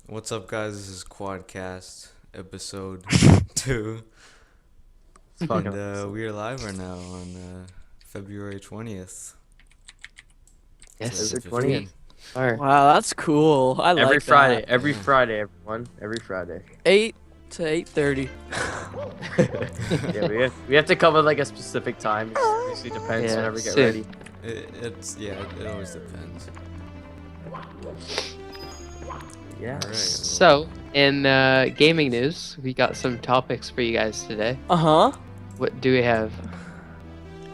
What's up, guys? This is QuadCast, episode 2. Fucking And awesome. we are live right now on February 20th. Yes, February 20th. Alright. Wow, that's cool. I Every like Friday, that. every Yeah. Friday, everyone. Every Friday. 8 to 8:30. Yeah, we have to come with like a specific time. It usually depends Yeah, whenever we get soon. ready. It always depends. Yeah. Alright. So, in gaming news, we got some topics for you guys today. Uh-huh. What do we have?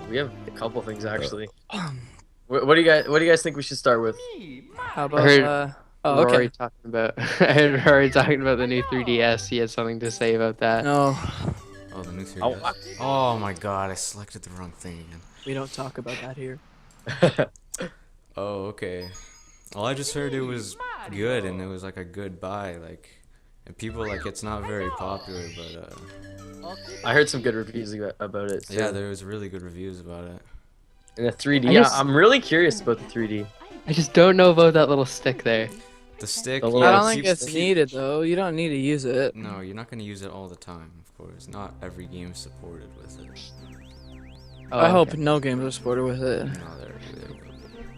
We have a couple things actually. What do you guys think we should start with? How I about heard oh, Rory okay. talking about. I heard Rory talking about the new 3DS. He had something to say about that. No, Oh, the new 3DS. Oh, Oh my god, I selected the wrong thing again. we don't talk about that here. Oh, okay. Well, I just heard it was good and it was like a good buy. And people it's not very popular, but I heard some good reviews about it. Too. yeah, there was really good reviews about it. And the 3D. I just- I'm really curious about the 3D. I just don't know about that little stick there. The stick. The I little- don't think keeps- it's needed though. You don't need to use it. No, you're not gonna use it all the time, of course. Not every game is supported with it. Oh, I hope okay. no games are supported with it. No,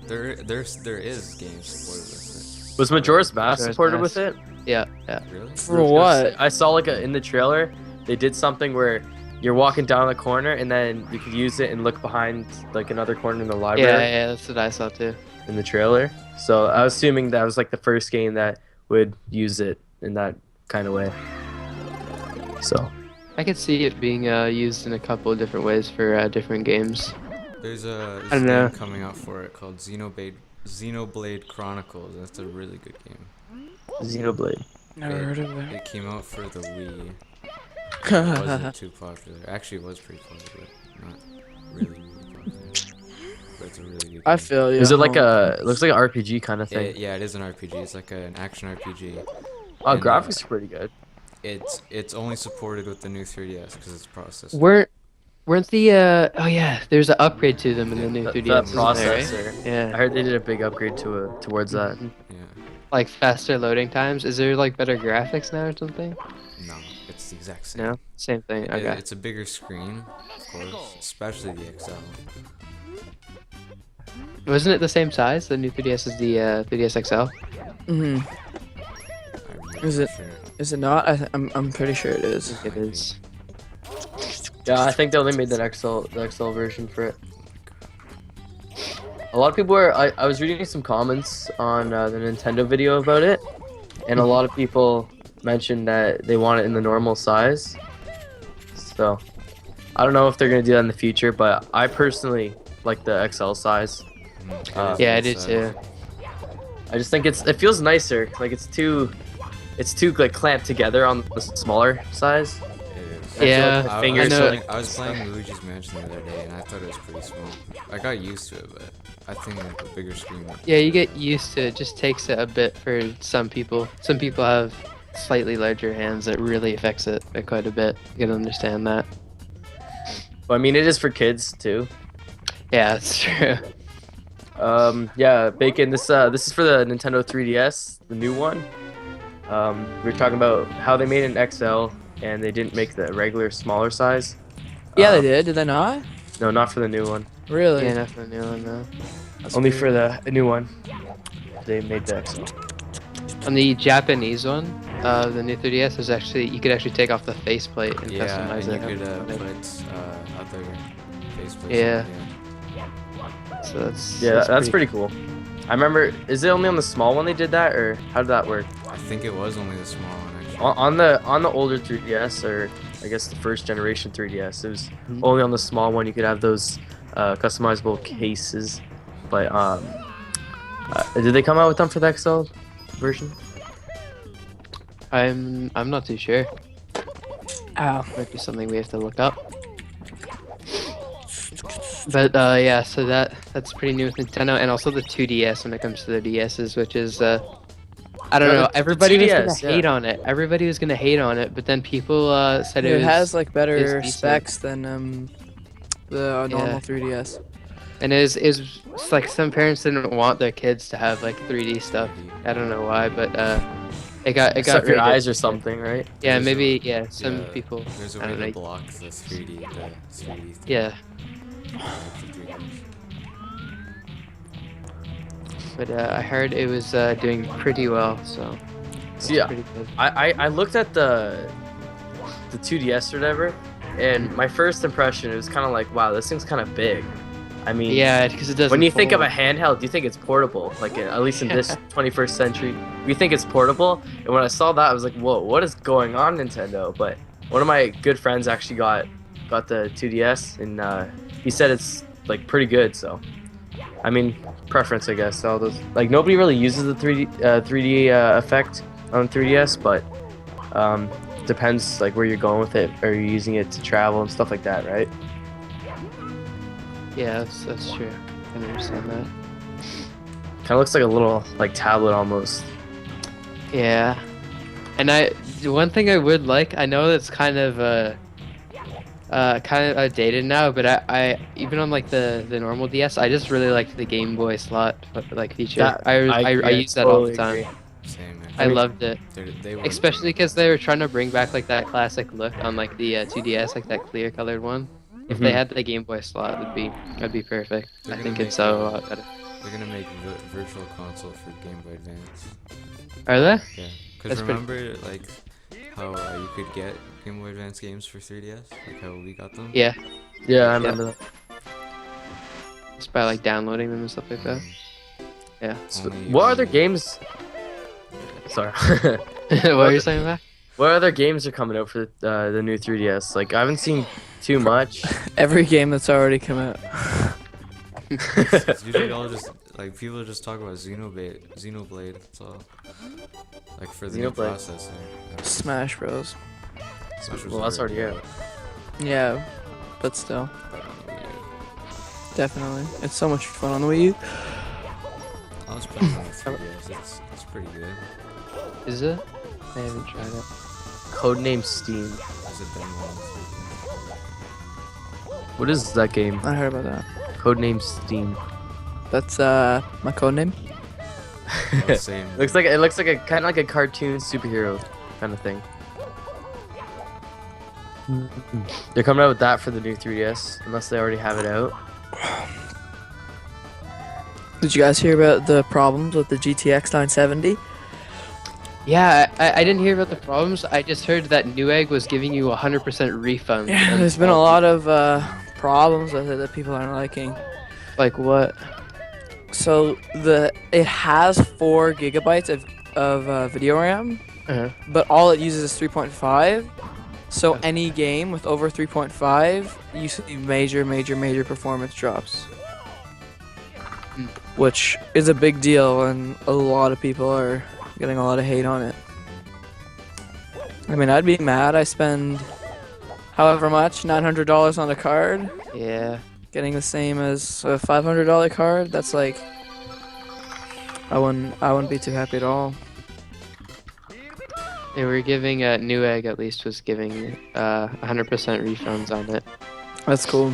there is games supported with Was Majora's Mask Majora's supported Mask. with it? Yeah, yeah. it. Really? For what? I saw in the trailer, they did something where you're walking down the corner and then you could use it and look behind another corner in the Yeah, library yeah, that's what I saw too. in the trailer. So I was assuming that was the first game that would use it in that kind of way. So I could see it being used in a couple of different ways for different games. There's I a don't know. game coming out for it called Xenoblade Chronicles. That's a really good game. Xenoblade. Never heard of it. It came out for the Wii. It wasn't too popular. Actually, it was pretty popular, but not really popular. But it's a really good game. I feel you. Is it it looks like an RPG kind of thing? Yeah, it is an RPG. It's like an action RPG. Oh, and, graphics are pretty good. It's only supported with the new 3DS because it's processor. Weren't the oh yeah, there's an upgrade to them in the new The 3DS. isn't there, right? processor. I Yeah, heard they did a big upgrade towards that. Yeah. like faster loading times. Is there better graphics now or something? No, it's the exact same. No, same thing. Okay. It's a bigger screen, of course, especially the XL. Wasn't it the same size? The new 3DS is the 3DS XL. Hmm. I'm Is not it- sure. Is it not? I'm pretty sure it is. It is. Yeah, I think they only made the XL version for it. A lot of people I was reading some comments on the Nintendo video about it, and a lot of people mentioned that they want it in the normal size. So, I don't know if they're gonna do that in the future, but I personally like the XL size. Yeah, I do It's, too. I just think it feels nicer. It's too clamped together on the smaller size. It is. Yeah, my I, fingers I, know. was- I was playing Luigi's Mansion the other day, and I thought it was pretty small. I got used to it, but I think a bigger screen would. Yeah, you get used to it. It just takes it a bit for some people. Some people have slightly larger hands that really affects it by quite a bit. You can understand that. But I mean, it is for kids too. Yeah, that's true. Yeah, Bacon. This is for the Nintendo 3DS, the new one. We were talking about how they made an XL and they didn't make the regular smaller size. Yeah, they did. Did they not? No, not for the new one. Really? Yeah, not for the new one though. That's Only weird. for the new one. They made the XL. On the Japanese one, the new 3DS is actually you could actually take off the faceplate and Yeah, customize and it. you could however you put other faceplates. Yeah. Yeah. So that's Yeah, that's pretty cool. I remember. Is it only on the small one they did that, or how did that work? I think it was only the small one actually. On the older 3DS, or I guess the first generation 3DS, it was Mhm. only on the small one you could have those customizable cases. But did they come out with them for the XL version? I'm not too sure. Ow. Might be something we have to look up. But yeah, so that's pretty new with Nintendo, and also the 2DS when it comes to the DSs, which is I don't Yeah, know. the Everybody was 2DS, gonna hate on it. Everybody was gonna hate on it, but then people said It was, has better decent. specs than the normal Yeah. 3DS. and it's like some parents didn't want their kids to have 3D stuff. I don't know why, but It got Stuff your rated. eyes or something, right? Yeah, There's maybe a- some yeah, people. There's a I way don't to know. block the 3D. The 3D. Yeah, the 3D. but I heard it was doing pretty well, so that's See, pretty good. I looked at the 2DS or whatever, and my first impression, it was kind of like, wow, this thing's kind of big. I mean, Yeah, because it doesn't. when you think of a fold. handheld, do you think it's portable? Like, at least in this Yeah. 21st century, we think it's portable. And when I saw that, I was like, whoa, what is going on, Nintendo? But one of my good friends actually got the 2DS, and he said it's like pretty good. So, I mean, preference, I guess. All those, like, nobody really uses the 3D effect on 3DS, but depends like where you're going with it. Are you using it to travel and stuff like that, right? Yeah, that's true. I can understand that. Kind of looks like a little like tablet almost. Yeah, and the one thing I would like, I know that's kind of outdated now, but I even on like the normal DS, I just really liked the Game Boy slot like feature. That- I yeah, use that all the totally time. agree. Same. Man. I loved it, They were especially because they were trying to bring back like that classic look on like the 2DS, like that clear colored one. If they Mhm. had the Game Boy slot, that'd be perfect. They're I gonna think make it's so better. They're gonna make virtual console for Game Boy Advance. Are they? Yeah, That's because pretty- remember like how you could get Game Boy Advance games for 3DS, like how we got them. Yeah, Yeah, I remember that. just by like downloading them and stuff like that. Yeah. So, Only- what other only- games? Sorry. What are you saying about? What other games are coming out for the new 3DS? Like, I haven't seen too much. Every game that's already come out. It's usually all just like people just talk about Xenoblade. That's all. Like for the new Xenoblade. processor. Smash Bros. Smash was Well, that's already out. Yeah, but still, but on the Wii U. definitely. It's so much fun on the Wii U. I was playing on the 3DS. It's pretty good. Is it? I haven't tried it. Codename Steam. There's a demo on the 3DS. What is that game? I heard about that. Codename Steam. That's my code name. Oh, same. It looks like a kind of like a cartoon superhero kind of thing. They're coming out with that for the new 3DS, unless they already have it out. Did you guys hear about the problems with the GTX 970? Yeah, I didn't hear about the problems. I just heard that Newegg was giving you 100% refund. Yeah, on there's been a all- lot of problems with it that people aren't liking. Like what? So it has 4 gigabytes of video RAM, Uh-huh. but all it uses is 3.5. So Okay. any game with over 3.5, you see major performance drops, Hmm. which is a big deal, and a lot of people are getting a lot of hate on it. I mean, I'd be mad. I spend however much, $900 on a card, Yeah. getting the same as a $500 card. That's like, I wouldn't be too happy at all. They were giving Newegg at least was giving 100% refunds on it. That's cool.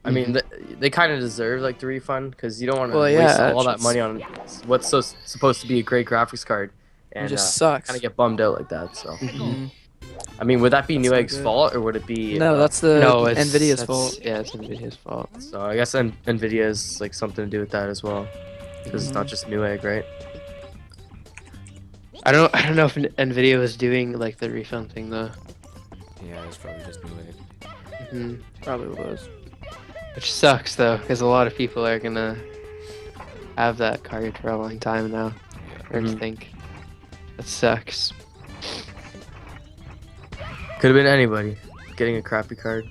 I mean, they kind of deserve like the refund because you don't want to Well, waste yeah, all that it's- money on what's supposed to be a great graphics card, It and just sucks. kind of get bummed out like that. So, Mhm. I mean, would that be That's so Newegg's good. fault or would it be? No, that's the No, it's Nvidia's that's- fault. Yeah, it's Nvidia's fault. So I guess Nvidia is like something to do with that as well, because it's not just Newegg, right? I don't know if Nvidia was doing like the refund thing though. Yeah, it's probably just Newegg. Hmm. Probably was. Which sucks though, because a lot of people are gonna have that card for a long time now. Or Mhm. think that sucks. Could have been anybody getting a crappy card.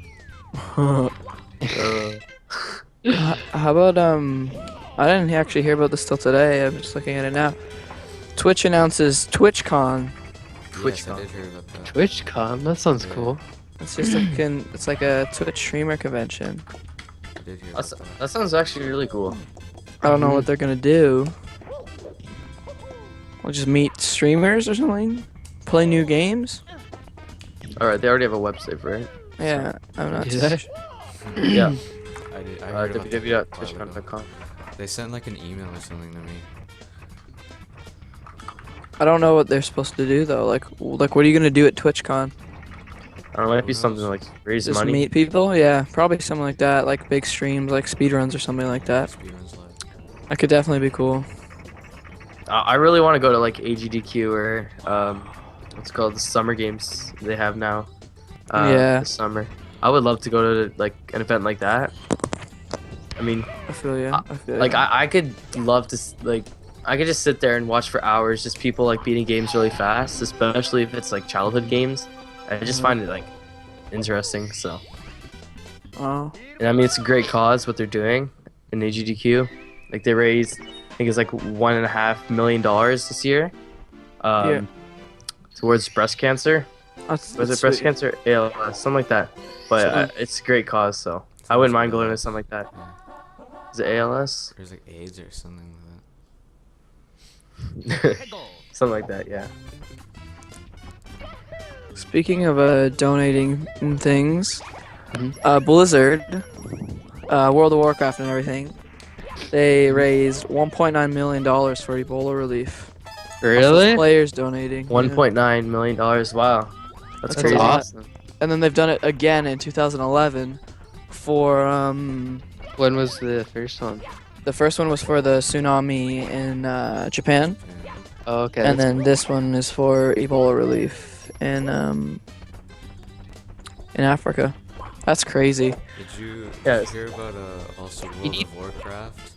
Uh, How about I didn't actually hear about this till today. I'm just looking at it now. Twitch announces TwitchCon. Yes, I TwitchCon. did hear about that. TwitchCon, that sounds Yeah. cool. It's just it's like a Twitch streamer convention. I did hear about that's, that. that sounds actually really cool. I don't know what they're gonna do. We'll just meet streamers or something. Play new games. All right, they already have a website for it. Yeah, I'm not. Is that- Yeah, I heard about that a while ago. www.twitchcon.com. They sent like an email or something to me. I don't know what they're supposed to do though. Like what are you gonna do at TwitchCon? I don't know, it might be something like raise Just money. meet people? Yeah, probably something like that. Like big streams, like speedruns or something like that. Speedruns live. That could definitely be cool. I really want to go to like AGDQ or what's it called, the summer games they have now. Yeah. This summer. I would love to go to like an event like that. I mean, I feel you. I feel like you. I could love to like I could just sit there and watch for hours, just people like beating games really fast, especially if it's like childhood games. I just find it like interesting. So, Oh. and I mean, it's a great cause what they're doing in AGDQ. Like they raised, I think it's like $1.5 million this year, Yeah. towards breast cancer. That's Was it breast sweet. cancer? ALS, something like that. But it's a great cause, so I wouldn't mind going to something like that. Is it ALS? There's like AIDS or something like Something like that, yeah. Speaking of donating and things, Mm-hmm. Blizzard, World of Warcraft and everything, they raised $1.9 million for Ebola relief. Really? Players donating. yeah. $1.9 million. Wow, that's That's crazy. awesome. And then they've done it again in 2011 for When was the first one? the first one was for the tsunami in Japan, that. Oh, okay. and then this one is for Ebola relief in Africa. That's crazy. Did you Yes. hear about also World of Warcraft?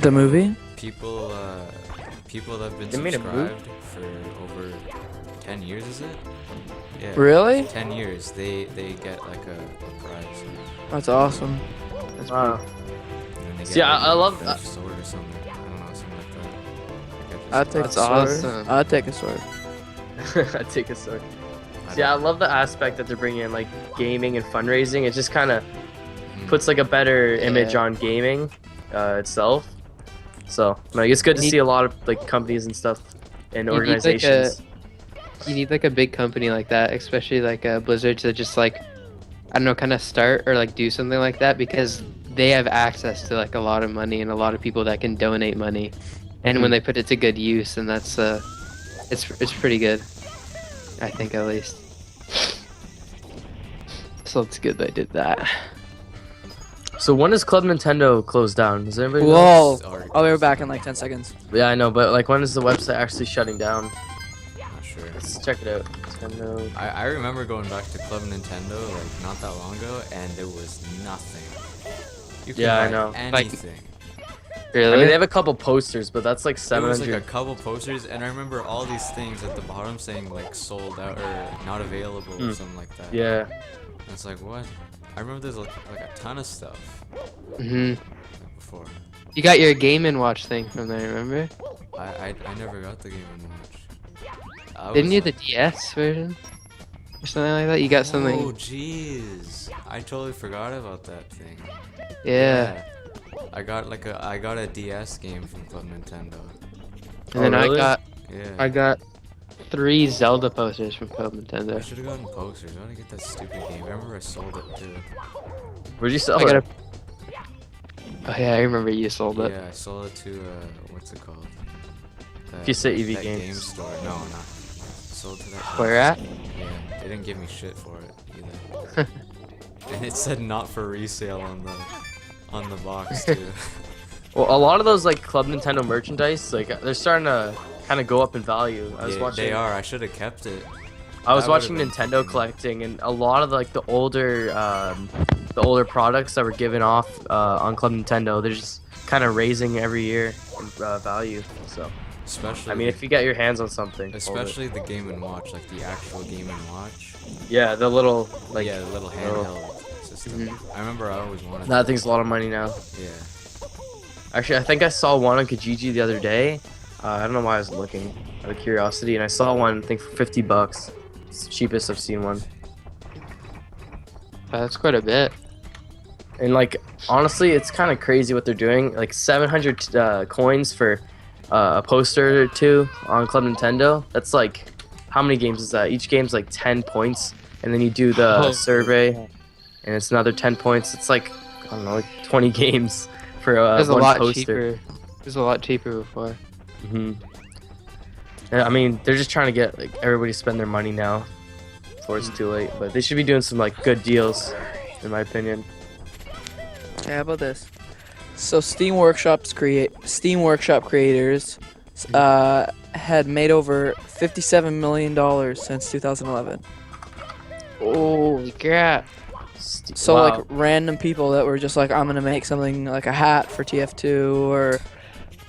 The movie? People that have been They made a movie? subscribed for over 10 years, is it? Yeah. Really? 10 years. They get like a prize. That's awesome. Wow. And then they See, get I like, love a that. sword or something. I don't know, something like that. Like, I'd take a That's sword. awesome. I'd take a sword. I take a sword. See, I love the aspect that they're bringing in, like gaming and fundraising. It just kind of puts like a better image Yeah. on gaming itself. So, like, it's good to You need- see a lot of like companies and stuff and You need, like, organizations. You need like a big company like that, especially like Blizzard, to just like, I don't know, kind of start or like do something like that, because they have access to like a lot of money and a lot of people that can donate money, and when they put it to good use, and that's it's pretty good, I think, at least. So it's good they did that. So when does Club Nintendo close down? Does anybody know? Whoa! It's already I'll be closed. back in like 10 seconds. Yeah, I know, but like when is the website actually shutting down? Not sure. Let's check it out. Nintendo. I remember going back to Club Nintendo like not that long ago, and there was nothing. You could Yeah, I buy know. anything. Really? I mean, they have a couple posters, but that's like There was like 700. a couple posters, and I remember all these things at the bottom saying like sold out or not available or something like that. Yeah. And it's like, what? I remember there's like a ton of stuff hmm like, before. You got your Game & Watch thing from there, remember? I never got the Game & Watch. Didn't you the DS version? Or something like that? You got something. Oh jeez, I totally forgot about that thing. Yeah. I got a DS game from Club Nintendo. And then Oh, really? Yeah. I got 3 Zelda posters from Club I Nintendo. should have gotten posters. Why did I get that stupid game? I remember I sold it too. Where'd you sell I got it? Oh yeah, I remember you sold it. Yeah, I sold it to what's it called? If you say EV that Games. game store. No, not. Sold to that. Where at? Yeah, they didn't give me shit for it either. And it said not for resale on the box too. Well, a lot of those like Club Nintendo merchandise, like they're starting to kind of go up in value. I was Yeah, watching. they are. I should have kept it. I was That watching would've been Nintendo fucking- collecting, and a lot of like the older products that were given off on Club Nintendo, they're just kind of raising every year in value. So, Especially. I mean, if you get your hands on something, hold it. especially the Game & Watch, like the actual Game & Watch. Yeah, the little like Yeah, the little handheld system. I remember I always wanted that thing's a lot of money now. Yeah. Actually, I think I saw one on Kijiji the other day. I don't know why I was looking out of curiosity, and I saw one, I think, for $50. It's the cheapest I've seen one. That's quite a bit. And like, honestly, it's kind of crazy what they're doing. Like 700 coins for a poster or two on Club Nintendo. That's like, how many games is that? Each game's like 10 points, and then you do the Oh. survey, and it's another 10 points. It's like, I don't know, like 20 games for It was a one lot poster. cheaper. It was a lot cheaper before. hmm I mean, they're just trying to get like everybody to spend their money now before it's too late. But they should be doing some like good deals, in my opinion. Yeah, how about this? So Steam Workshop creators had made over $57 million since 2011. Holy crap! So Wow. like random people that were just like, I'm gonna make something like a hat for TF2 or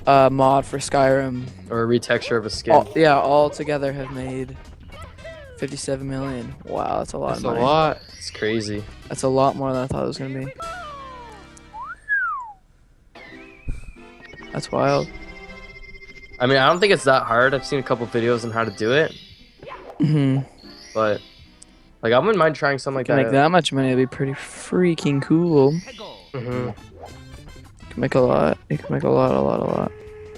a mod for Skyrim. Or a retexture of a skin. All together have made 57 million. Wow, that's a lot That's of a money. lot. It's crazy. That's a lot more than I thought it was gonna be. That's wild. I mean, I don't think it's that hard. I've seen a couple videos on how to do it, but like I wouldn't mind trying something like Can make that. that much money, it'd be pretty freaking cool. Mhm. You can make a lot. You can make a lot.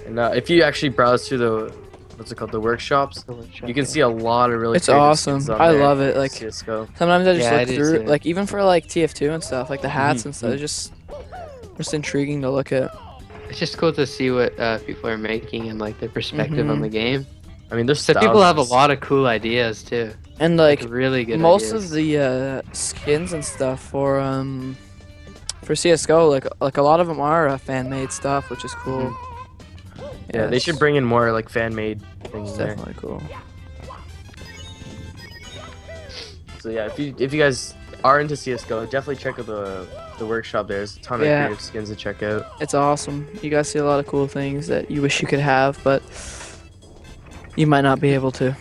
And if you actually browse through the the workshops, you can see a lot of really. It's creative awesome. skins on I there. love it. Like CS:GO. sometimes I just Yeah, I look do through, too. like even for like TF2 and stuff, like the hats and stuff. It's just intriguing to look at. It's just cool to see what people are making and like their perspective on the game. I mean, there's So people have a thousands. lot of cool ideas too. And like Really good. most ideas. of the skins and stuff for CS:GO, like a lot of them are fan made stuff, which is cool. Yeah, they should bring in more like fan made things It's in there. definitely cool. So yeah, if you guys are into CS:GO, definitely check out the workshop. There's a ton of Yeah. creative skins to check out. It's awesome. You guys see a lot of cool things that you wish you could have, but you might not be able to.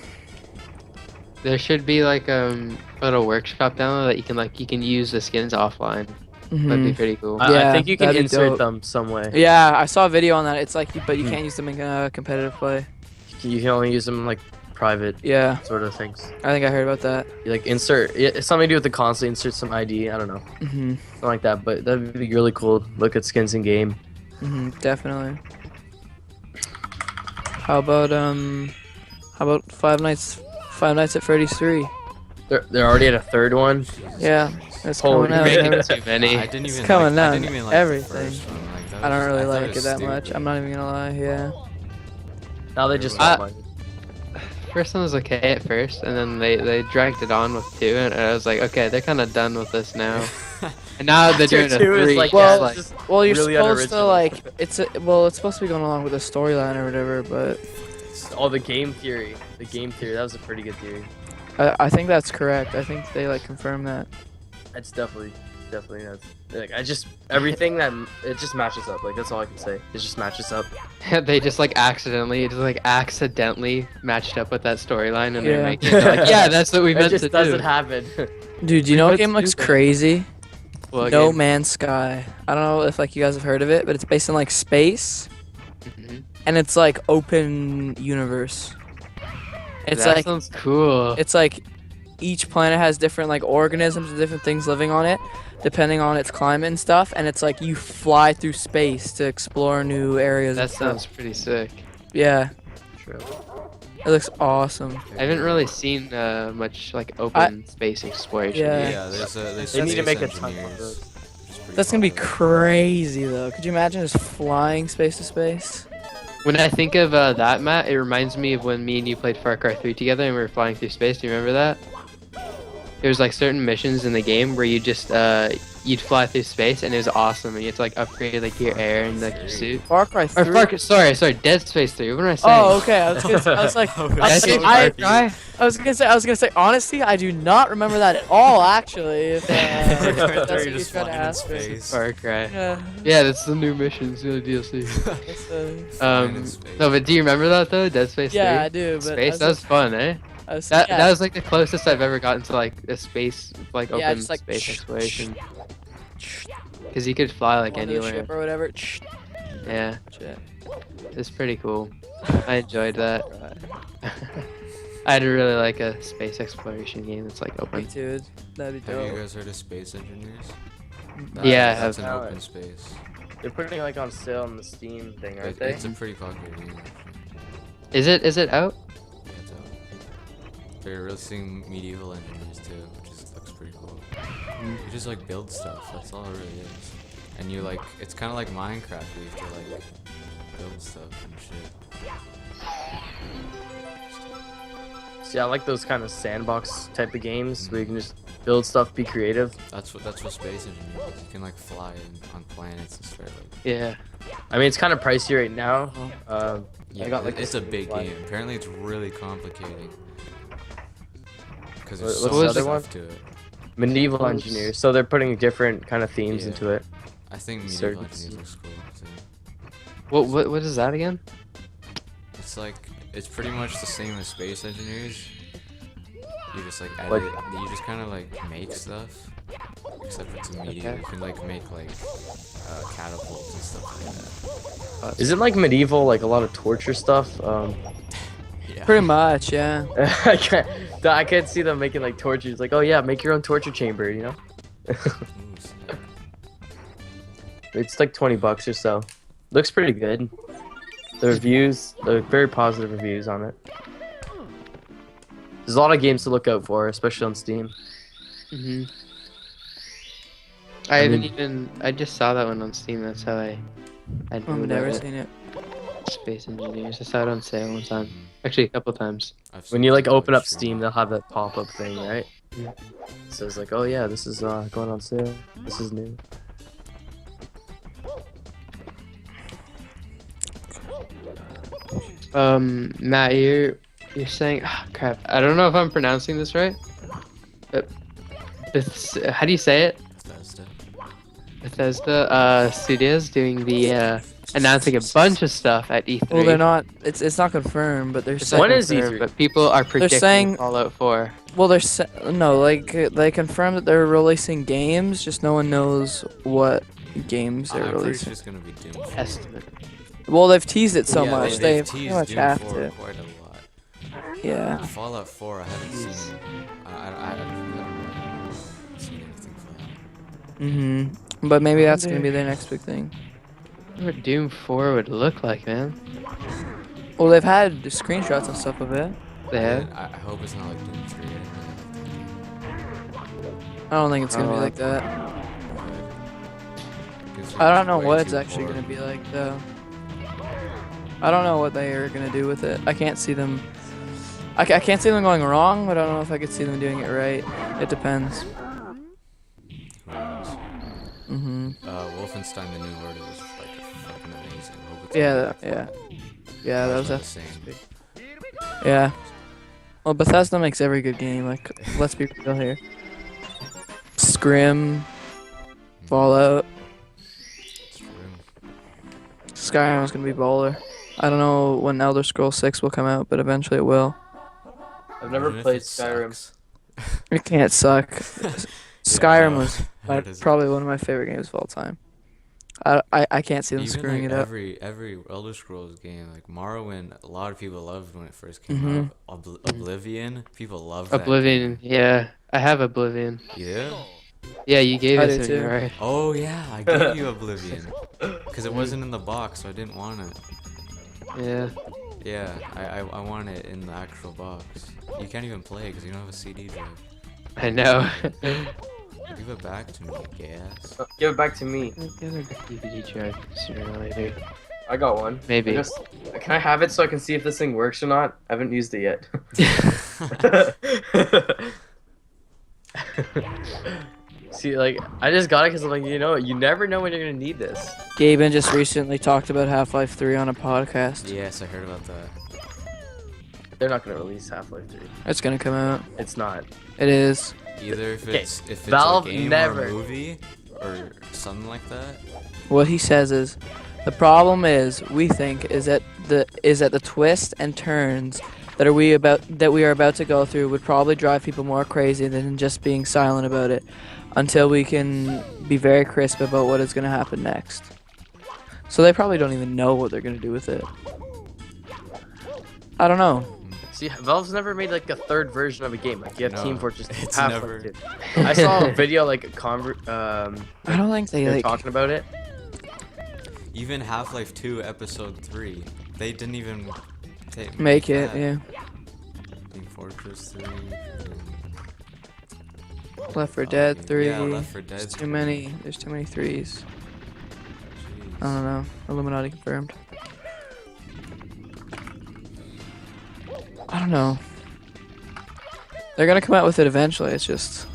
There should be like a little workshop down there that you can use the skins offline. That'd be pretty cool. I Yeah, think you can that'd be insert dope. them some way. Yeah, I saw a video on that. It's like, but you can't use them in competitive play. You can only use them in like private Yeah, sort of things. I think I heard about that. You like insert it's something to do with the console. Insert some ID. I don't know, something like that. But that'd be really cool. Look at skins in game. Definitely. How about Five Nights at Freddy's 3? They're already at a third one. Yeah, it's Holy coming out. crap. Making too many. I didn't even coming like, I down didn't even like everything. The first one. Like, that I don't was- really thought like it was that much. stupid. I'm not even gonna lie. Yeah. Now they just I- want money. First one was okay at first, and then they dragged it on with 2, and I was like, okay, they're kind of done with this now. And now they're doing a After 2 is 3. like, Well, yeah, it's just Well, you're really supposed to unoriginal. like it's supposed to be going along with the storyline or whatever, but oh, the game theory. The game theory. That was a pretty good theory. I think that's correct. I think they like confirm that. That's definitely nuts. Like everything that it just matches up. Like that's all I can say. It just matches up. They just accidentally matched up with that storyline, and Yeah. they're making it. They're like, yeah, that's what we It meant just to doesn't do. happen. Dude, do you know what Let's game do looks that. crazy? Well, No again, Man's Sky. I don't know if you guys have heard of it, but it's based in like space, mhm. and it's like open universe. It's that like sounds cool. it's like each planet has different like organisms and different things living on it, depending on its climate and stuff. And it's like you fly through space to explore new areas. That and stuff. sounds pretty sick. Yeah, True. it looks awesome. I haven't really seen much open space exploration. Yeah. Yeah, there's They need to space make a ton of engineers, those. which is pretty That's gonna be cool. crazy though. Could you imagine just flying space to space? When I think of that, Matt, it reminds me of when me and you played Far Cry 3 together and we were flying through space. Do you remember that? There's like certain missions in the game where you just you'd fly through space and it was awesome, and you had to like upgrade like your air and like your suit. Far Cry 3. Or sorry, Dead Space 3. What am I saying? Oh, okay. I was like, Did I say Far Cry? I was gonna say, honestly, I do not remember that at all. Actually, if that's what You're you're just trying to flying in ask me. space. Far Cry. Yeah. Yeah, that's the new missions in the DLC. That's, Flying in space. No, but do you remember that though? Dead Space 3? yeah, I do. But Space, that was fun, eh? yeah. That was like the closest I've ever gotten to like a space, like Yeah, open just, like, space exploration. Because you could fly like onto the anywhere. ship or whatever. Yeah, Shit. it's pretty cool. I enjoyed that. I'd really like a space exploration game that's like Me open. too. That'd be Have you dope. guys heard of Space Engineers? Yeah, I That's have. an open space. They're putting like on sale on the Steam thing, aren't they? It's a pretty popular game, actually. Is it out? Yeah, it's out. They're releasing medieval engineers too, which looks pretty cool. You just like build stuff. That's all it really is. And you like, it's kind of like Minecraft. You have to like build stuff and shit. See, I like those kind of sandbox type of games where you can just build stuff, be creative. That's what space engineering is. You can like fly on planets and start like. Yeah. I mean, it's kind of pricey right now. Yeah, I got like it's a big fly. game. Apparently, it's really complicated. Because What's there's the so other much one? to it. Medieval engineers. So they're putting different kind of themes Yeah. into it. I think medieval Certain engineers looks cool too. What is that again? It's like it's pretty much the same as space engineers. You just like edit. Like- You just kind of like make stuff. Except it's a medieval. Okay. You can like make like catapults and stuff like that. Isn't like medieval like a lot of torture stuff? Yeah. Pretty much, yeah. I can't see them making like torture. It's like, oh yeah, make your own torture chamber, you know? Ooh, snap. It's like $20 or so. Looks pretty good. The reviews, the very positive reviews on it. There's a lot of games to look out for, especially on Steam. Mm-hmm. I just saw that one on Steam. That's how I I've knew never about it. seen it. Space Engineers. I saw it on sale one time. Actually, a couple times. I've When seen you like people, open up stream Steam, it. they'll have that pop-up thing, right? Yeah. So it's like, oh yeah, this is going on sale. This is new. Matt, you're saying, crap. I don't know if I'm pronouncing this right. But how do you say it? Bethesda. Bethesda Studios doing the announcing a bunch of stuff at E3. Well, they're not. It's not confirmed, but they're It's saying. not When is confirmed, E3? But people are predicting saying- Fallout 4. Well, no, like they confirmed that they're releasing games. Just no one knows what games they're I'm pretty sure releasing. it's gonna be Doom 4. Estimate. Well, they've teased it so Yeah, much. they've They pretty teased much Doom have 4 to. quite a lot. Yeah. Fallout 4, I haven't seen. I haven't seen anything for that. Mhm. But maybe that's gonna be their next big thing. I wonder what Doom 4 would look like, man. Well, they've had screenshots and stuff of it. They have. I hope it's not like Doom 3. I didn't I don't think it's gonna be Oh, like that. really like I don't know way what it's too actually poor. gonna be like though. I don't know what they are gonna do with it. I can't see them. I can't see them going wrong, but I don't know if I could see them doing it right. It depends. Who knows? Mhm. Wolfenstein: The New Order was like fucking amazing. I hope it's Yeah, like yeah, yeah. That was the a. same. Yeah. Well, Bethesda makes every good game. Like, let's be real here. Scrim, Fallout, It's true. Skyrim is gonna be baller. I don't know when Elder Scrolls 6 will come out, but eventually it will. I've never Even if played it Skyrim. sucks. It can't suck. Yeah, Skyrim no, was that is- probably one of my favorite games of all time. I can't see them Even screwing like it up. every Elder Scrolls game, like Morrowind, a lot of people loved when it first came Mhm. out. Oblivion, people love that. Oblivion. Yeah, I have Oblivion. Yeah. Yeah, you gave I it do to me, too. right? Oh yeah, I gave you Oblivion because it wasn't in the box, so I didn't want it. Yeah. Yeah, I want it in the actual box. You can't even play it because you don't have a CD drive. I know. Give it back to me, gas. Give it back to me. The other DVD drive sooner or later. I got one. Maybe. Can I have it so I can see if this thing works or not? I haven't used it yet. See, like, I just got it because I'm like, you know, you never know when you're gonna need this. Gaben just recently talked about Half-Life 3 on a podcast. Yes, I heard about that. They're not gonna release Half-Life 3. It's gonna come out. It's not. It is. Either if Okay, it's Valve a game never- or a movie or something like that. What he says is, the problem is we think is that the twists and turns that we are about to go through would probably drive people more crazy than just being silent about it, until we can be very crisp about what is going to happen next. So they probably don't even know what they're going to do with it. I don't know. See, Valve's never made like a third version of a game. Like you have No, Team Fortress it's Half-Life never- 2. I saw a video like I don't think they they're like. talking about it. Even Half-Life 2 Episode 3, they didn't even Make it, that. yeah. Team Fortress 3. Left 4 Dead 3. Yeah, Left 4 Dead. There's too many. There's too many threes. I Jeez. don't know. Illuminati confirmed. I don't know. They're gonna come out with it eventually. It's just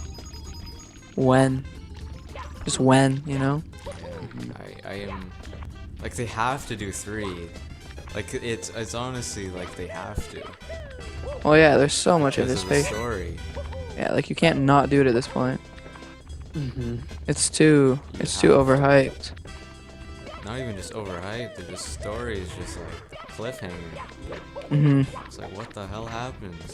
when. Just when, you know? Yeah, I am like they have to do 3. Like it's honestly like they have to. Well, yeah. There's so much Because of the anticipation. story. Yeah, like you can't not do it at this point. Mm-hmm. It's too overhyped. Not even just overhyped, the just story is just like cliffhanger. It's like what the hell happens?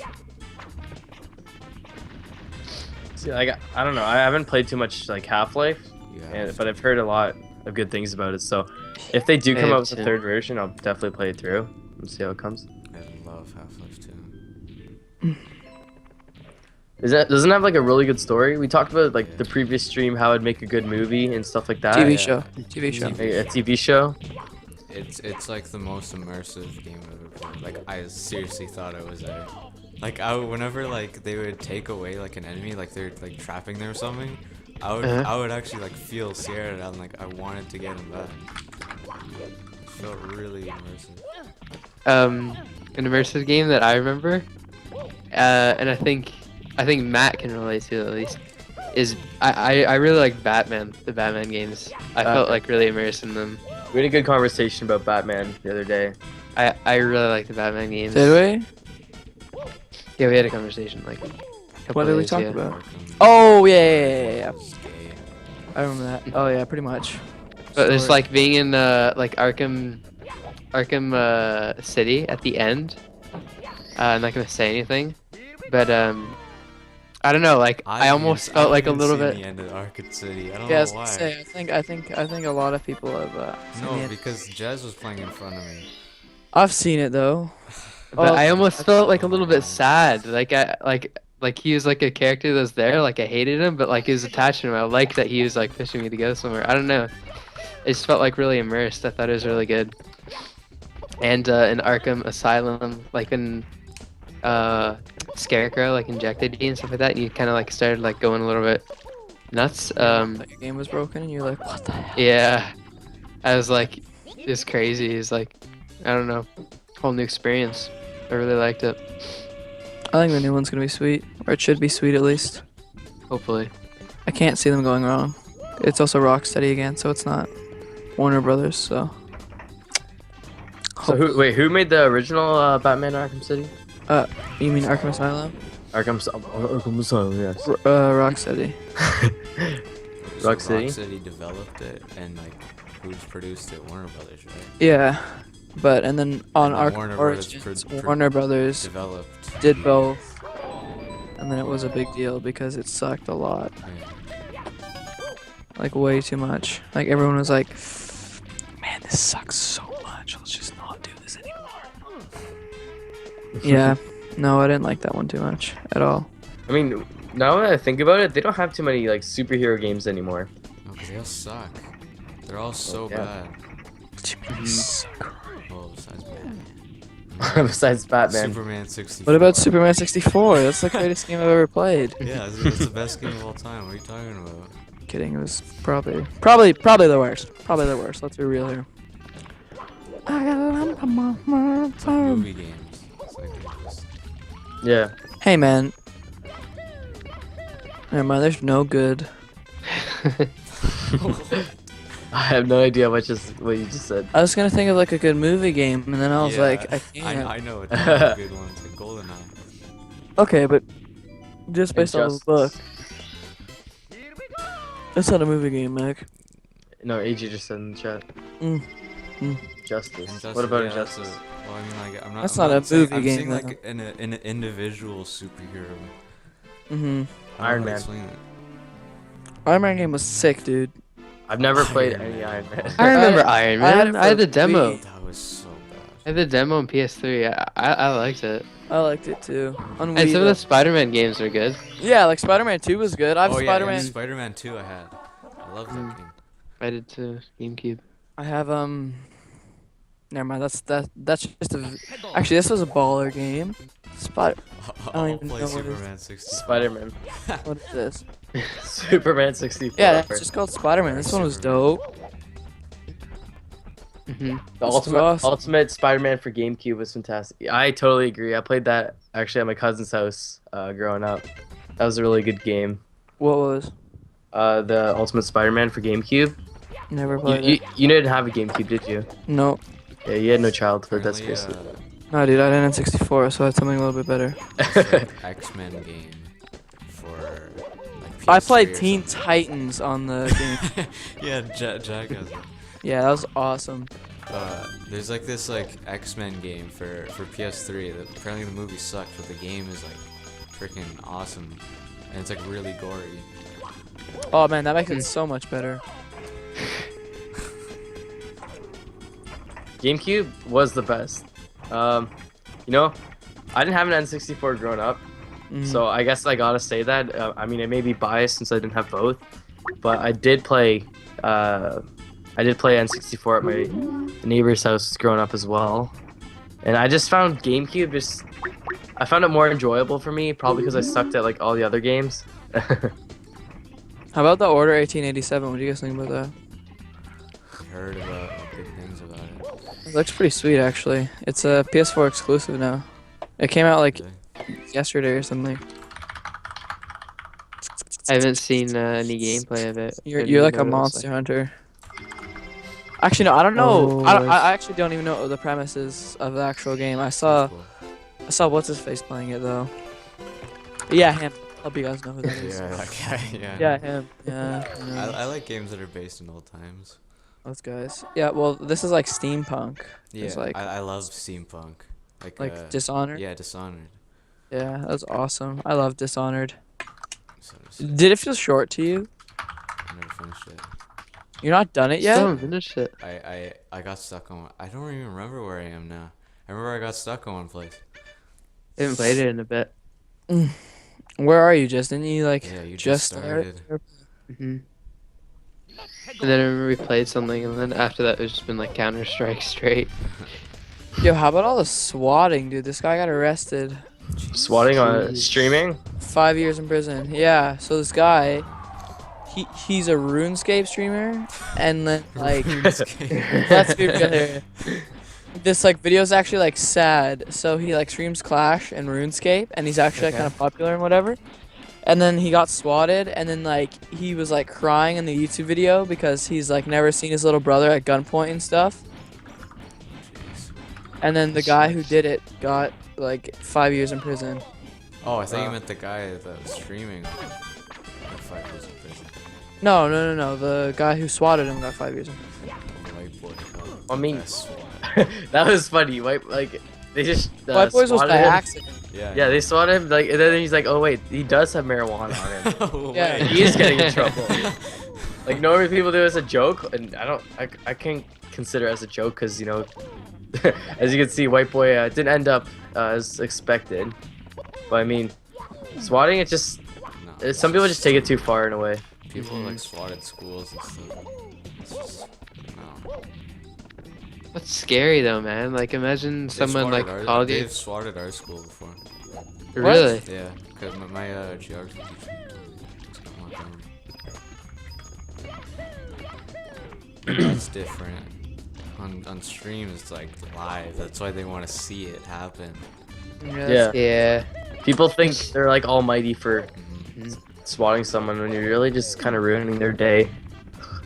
See, like I don't know. I haven't played too much like Half-Life, Yeah. but I've heard a lot of good things about it. So if they do come I out have with a too. 3rd version, I'll definitely play it through and see how it comes. I love Half-Life 2. Doesn't it have like a really good story? We talked about like the previous stream how it'd make a good movie and stuff like that. TV yeah. show. TV show. A TV show. It's like the most immersive game I've ever played. Like I seriously thought I was there. Like whenever like they would take away like an enemy, like they're like trapping them or something, I would actually like feel scared and like I wanted to get him back. It felt really immersive. An immersive game that I remember, and I think Matt can relate to at least, is I really like Batman, the Batman games. I felt like really immersed in them. We had a good conversation about Batman the other day. I really like the Batman games. Did we? Yeah, we had a conversation like. What did we talk yeah. about? Oh yeah. It's gay. I remember that. Oh yeah, pretty much. But it's Story. like being in like Arkham City at the end. I'm not gonna say anything, but I don't know. Like I almost felt like a little bit. The end of Arcade City. I don't Yeah, I know was why. gonna say. I think a lot of people have. Seen No, it. because Jez was playing in front of me. I've seen it though. But Oh, I almost felt like a little bit sad. Like he was like a character that's there. Like I hated him, but like he was attached to him. I liked that he was like pushing me to go somewhere. I don't know. It just felt like really immersed. I thought it was really good. And in Arkham Asylum, like when Scarecrow like injected you and stuff like that, and you kind of like started like going a little bit nuts. Like your game was broken, and you're like, what the hell? Yeah, I was like, it's crazy. It's like, I don't know, whole new experience. I really liked it. I think the new one's gonna be sweet, or it should be sweet at least. Hopefully. I can't see them going wrong. It's also Rocksteady again, so it's not Warner Brothers. So. So who made the original Batman Arkham City? You mean Arkham Asylum? Arkham Asylum, yes. Rocksteady. So Rocksteady? Rocksteady developed it, and like who's produced it? Warner Brothers, right? Yeah, but and then on And then Arkham Warner Brothers Origins, pro- Warner Brothers Developed. did both, and then it was a big deal because it sucked a lot, Yeah. like way too much. Like everyone was like, "Man, this sucks so much. Let's just not do this anymore." Yeah, no, I didn't like that one too much at all. I mean, now that I think about it, they don't have too many like superhero games anymore. No, 'cause they all suck. They're all so Yeah. bad. They suck. Well, besides Batman. Besides Batman. Superman 64. What about Superman 64? That's the greatest game I've ever played. Yeah, it's the best game of all time. What are you talking about? Kidding, it was probably the worst. Probably the worst. Let's be real here. Movie games. It's like they just... Yeah. Hey man. Never mind, there's no good. I have no idea what you just said. I was gonna think of like a good movie game, and then I was Yeah, like, I can't. I know it's a good one. It's like GoldenEye. Okay, but just based on the Injustice. book, it's not a movie game, Mac. No, AJ just said in the chat. Mm. Justice. Injustice, What about yeah, that's Injustice? well, I mean, like, I'm not. That's I'm not a saying, movie I'm game, saying, though. like an individual superhero. Mhm. I Iron don't know how to Man. explain it. Iron Man game was sick, dude. I've never Iron played Man. any Iron Man. I remember I- Iron I had Man. it I had for the demo. Wii. That was so bad. I had the demo on PS3. I liked it. I liked it too. On And Wii, some of though. the Spider-Man games are good. Yeah, like Spider-Man 2 was good. I have Oh yeah, Spider-Man. yeah, Spider-Man 2 I had. I love that game. I did too. GameCube. I have Never mind. That's just a. Actually, this was a baller game. I don't I'll even play know what it is. Superman 64. Spider-Man. What is this? Superman 64. Yeah, it's just called Spider-Man. This one was Superman. dope. Hmm. The That's too awesome. Ultimate Spider-Man for GameCube was fantastic. I totally agree. I played that actually at my cousin's house growing up. That was a really good game. What was? The Ultimate Spider-Man for GameCube. Never You, played you, it. you didn't have a GameCube, did you? No. Yeah, you had no childhood. That's Apparently, basically. No, dude, I didn't 64, so I had something a little bit better. it's like X-Men game for like I PS3 played or Teen something. Titans on the game. Yeah, Jack has it. Yeah, that was awesome. There's like this like X-Men game for PS3 that apparently the movie sucked, but the game is like freaking awesome, and it's like really gory. Oh man, that makes it so much better. GameCube was the best. You know, I didn't have an N64 growing up, so I guess I gotta say that. I mean, it may be biased since I didn't have both, but I did play. I did play N64 at my neighbor's house growing up as well, and I just found GameCube I found it more enjoyable for me, probably because I sucked at like all the other games. How about the Order 1887? What do you guys think about that? Heard about good things about it. It looks pretty sweet, actually. It's a PS4 exclusive now. It came out like Really? yesterday or something. I haven't seen any gameplay of it. You're like a monster hunter. Actually, no, I don't know. Oh, I actually don't even know what the premise is of the actual game. I saw what's his face playing it though. Yeah, him. Hope you guys know who that is. Yeah, that guy. Yeah. Yeah, him. Yeah. I like games that are based in old times. Those guys. Yeah, well, this is like steampunk. Yeah, It's like I love steampunk. Like Dishonored. Yeah, Dishonored. Yeah, that was awesome. I love Dishonored. So, Did it feel short to you? I never finished it. You're not done it yet? Still haven't finished it. I got stuck on. I don't even remember where I am now. I remember I got stuck on one place. I haven't played it in a bit. Where are you, Justin? You like Yeah, you just just started. Hmm. And then I remember we played something, and then after that, it's just been like Counter-Strike straight. Yo, how about all the swatting, dude? This guy got arrested. Swatting on streaming. 5 years in prison. Yeah. So this guy, he's a RuneScape streamer, and then like, let's be real here. This like video is actually like sad. So he like streams Clash and RuneScape, and he's actually like, kind of popular and whatever. And then he got swatted, and then like he was like crying in the YouTube video because he's like never seen his little brother at gunpoint and stuff. And then the guy who did it got like 5 years in prison. Oh, I thought you meant the guy that was streaming. Got 5 years in prison. No. The guy who swatted him got 5 years in prison. White boy. I mean, That's swat. that was funny. Like they just White Boys was swatted by him. accident. Yeah, they swatted him. Like, and then he's like, "Oh wait, he does have marijuana on him. Oh, Yeah. wait. He is getting in trouble." Like normally people do it as a joke, and I can't consider it as a joke because you know, as you can see, White Boy didn't end up as expected. But I mean, swatting it just No, some people just take it too far in a way. people like swatted schools and stuff. It's just no. That's scary though, man. Like imagine They've someone like swatted called you. They've swatted our school before. Really? Yeah, because my geography teacher just got locked down. That's different. On stream, it's like live. That's why they want to see it happen. Yeah. Yeah. People think they're like almighty for Mhm. swatting someone when you're really just kind of ruining their day.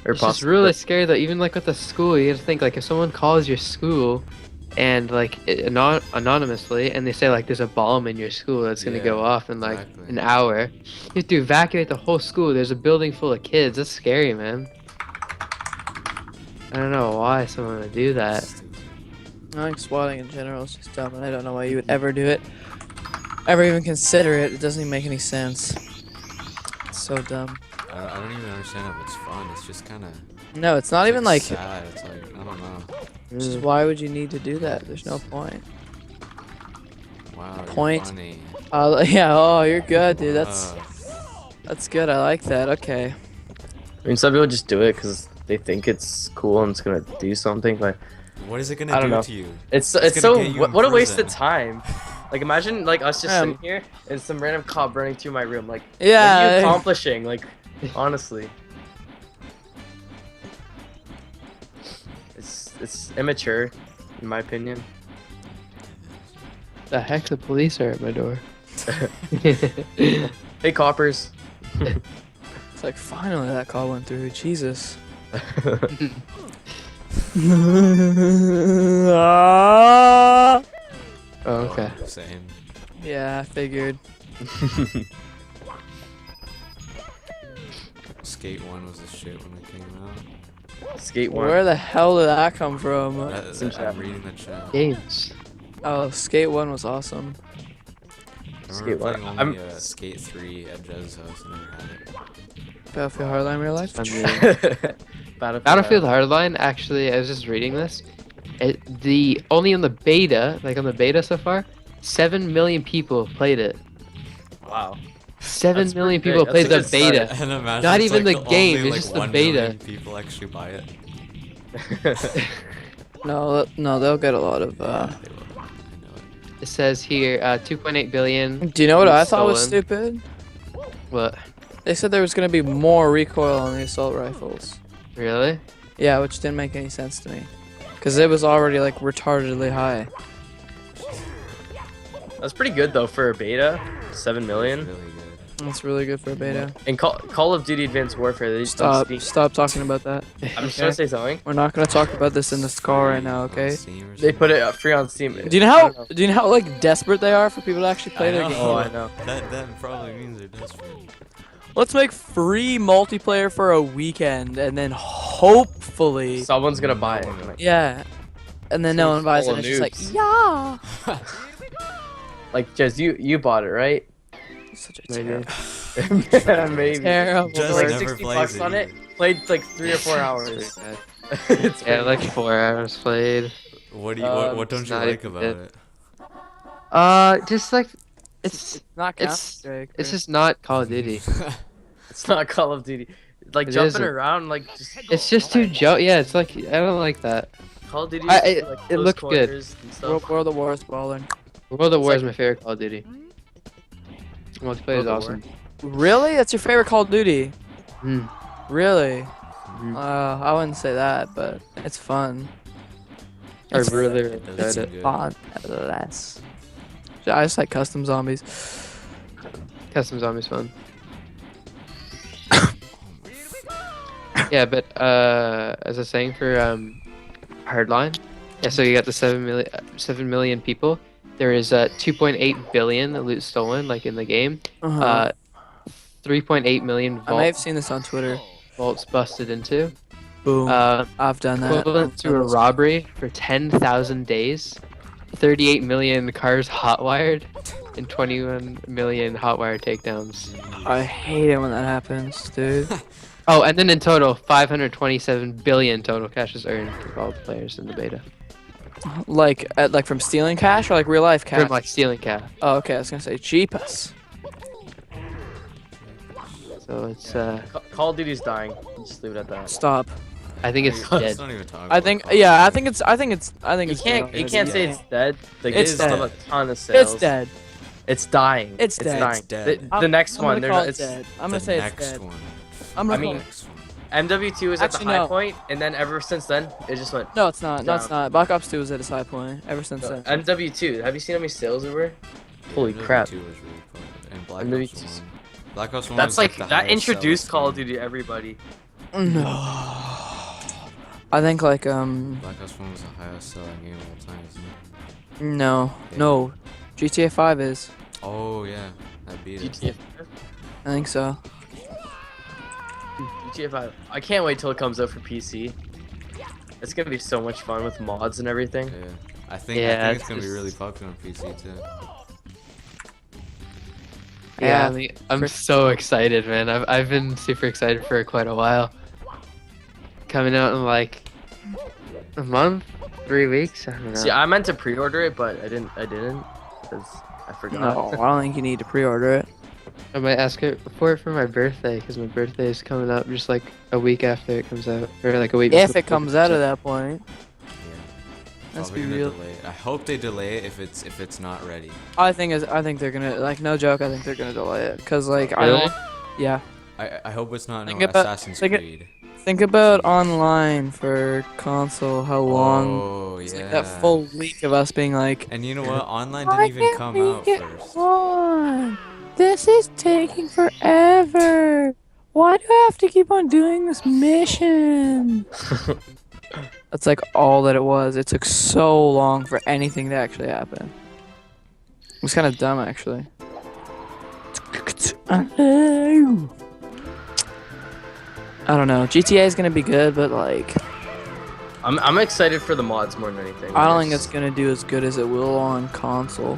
Or It's just really scary though. Even like with the school, you have to think like if someone calls your school, and like anonymously, and they say like there's a bomb in your school that's gonna Yeah, go off in like exactly. an hour, you have to evacuate the whole school. There's a building full of kids. That's scary, man. I don't know why someone would do that. I think swatting in general is just dumb, and I don't know why you would ever do it. Ever even consider it. It doesn't even make any sense. It's so dumb. I don't even understand if it's fun. It's just kind of. No, it's not even like. sad. It's like I don't know. Just why would you need to do that? There's no point. Wow. you're Point. Funny. Yeah. Oh, you're good, dude. Uh, That's good. I like that. Okay. I mean, some people just do it because they think it's cool and it's gonna do something, but what is it I gonna don't do know. to you? it's gonna so get you in what a waste of prison. time. Like imagine like us just sitting here and some random cop running through my room. Like, what are Yeah. you accomplishing? Like, honestly, it's immature, in my opinion. The heck, the police are at my door. Hey, coppers. It's like finally that call went through. Jesus. Oh, okay. Same. Yeah, I figured. Skate 1 was the shit when it came out. Skate 1. Where the hell did that come from? I'm reading the chat. Games. Oh, Skate 1 was awesome. I Skate remember 1. playing only Skate 3 at Jez's house and never had it. Battlefield Hardline real life? Battlefield Hardline, actually, I was just reading this. Only on the beta, like on the beta so far, 7 million people played it. Wow. 7 That's million pretty people great. played That's the a good beta. And imagine Not it's even like the game, only it's like just the 1 beta. million people actually buy it. No, they'll get a lot of. They will. I know it. It says here 2.8 billion. Do you know what I loot thought was stolen. stupid? What? They said there was gonna be more recoil on the assault rifles. Really? Yeah, which didn't make any sense to me. Cause it was already like retardedly high. That's pretty good though for a beta. 7 million. Really good. That's really good for a beta. In Call of Duty Advanced Warfare, they just don't Stop talking about that. I'm just trying to say something. We're not gonna talk about this in this call right now, On okay? Steam or They something? put it free on Steam. Do you know how like desperate they are for people to actually play I their know. game? Oh, I know. That probably means they're desperate. Let's make free multiplayer for a weekend, and then hopefully, Someone's gonna buy it. yeah, and then no one buys it. full And of it's just noobs. like, yeah. Like, Jez, you bought it, right? Such a Maybe. terrible, Maybe. terrible. Just Like never 60 plays bucks it on it. either. Played like 3 or 4 hours. It's Yeah, pretty- like 4 hours played. What do you what don't it's you not like even about good. it? Just like it's Not it's Counter-Strike, it's right? just not Call of Duty. It's not Call of Duty. Like It jumping isn't. around, like just. It's just too Yeah, it's like I don't like that. Call of Duty. It close looks good. quarters and stuff. World of War is balling. World of War like- is my favorite Call of Duty. Multiplayer World is of awesome. Really? That's your favorite Call of Duty? Mm. Really? Mhm. I wouldn't say that, but it's fun. I It's really It does enjoyed seem it. good. fun, nevertheless. I just like custom zombies. Custom Zombies fun. Yeah, but as I was saying for Hardline, yeah. So you got the 7 million people. There is 2.8 billion loot stolen, like in the game. Uh-huh. 3.8 million I may have seen this on Twitter. vaults busted into. Boom. Uh, I've done that. equivalent to a robbery for 10,000 days. 38 million cars hotwired, and 21 million hotwire takedowns. I hate it when that happens, dude. Oh, and then in total, 527 billion total cash is earned for all the players in the beta. like from stealing cash or like real life cash? From like stealing cash. Oh, okay. I was gonna say cheapest. So it's Call of Duty's dying. Just leave it at that. Stop. I think it's Let's dead. not even talk I about think Call of yeah. I Duty. think it's You can't say it's dead. Like, It's it's still dead. a ton of sales. It's dead. It's dying. It's dead. dying. It's dead. The next I'm one, gonna they're call not, it it's dead. I'm gonna The say it's next dead. one. I'm I gonna mean- call it. Next one. MW2 is at the Actually, high no. point, and then ever since then, it just went. No, it's not. No, it's down. not. Black Ops 2 was at its high point ever since then. MW2, have you seen how many sales there were? Holy MW2 crap. was really cool. And Black MW2 Ops 1. Black Ops 1 That's was like, the that highest introduced selling Call of game. Duty to everybody. No. I think like Black Ops 1 was the highest selling game of all time, isn't it? no. GTA 5 is. Oh yeah, I beat it. GTA I think so. 5. I can't wait till it comes out for PC. It's gonna be so much fun with mods and everything. Yeah. I think Yeah, it's gonna be it's really just- popular on PC too. Yeah, Yeah, I'm so excited, man. I've been super excited for quite a while. Coming out in like a month, 3 weeks. I don't know. See, I meant to pre-order it, but I didn't, because I forgot. No, I don't think you need to pre-order it. I might ask her for it for my birthday, because my birthday is coming up just like a week after it comes out, or like a week. If before it comes out at that point. Yeah. Let's Probably be gonna real. delay it. I hope they delay it if it's not ready. I think they're gonna like no joke. I think they're gonna delay it because like Really? yeah. I hope it's not no Think about- Assassin's think it- Creed. Think about online for console. How long? Oh It's yeah. like that full week of us being like, And you know what? Online why didn't even can't come we out get first. on? This is taking forever. Why do I have to keep on doing this mission? That's like all that it was. It took so long for anything to actually happen. It was kind of dumb, actually. I don't know. GTA is gonna be good, but like, I'm excited for the mods more than anything. I don't think it's gonna do as good as it will on console.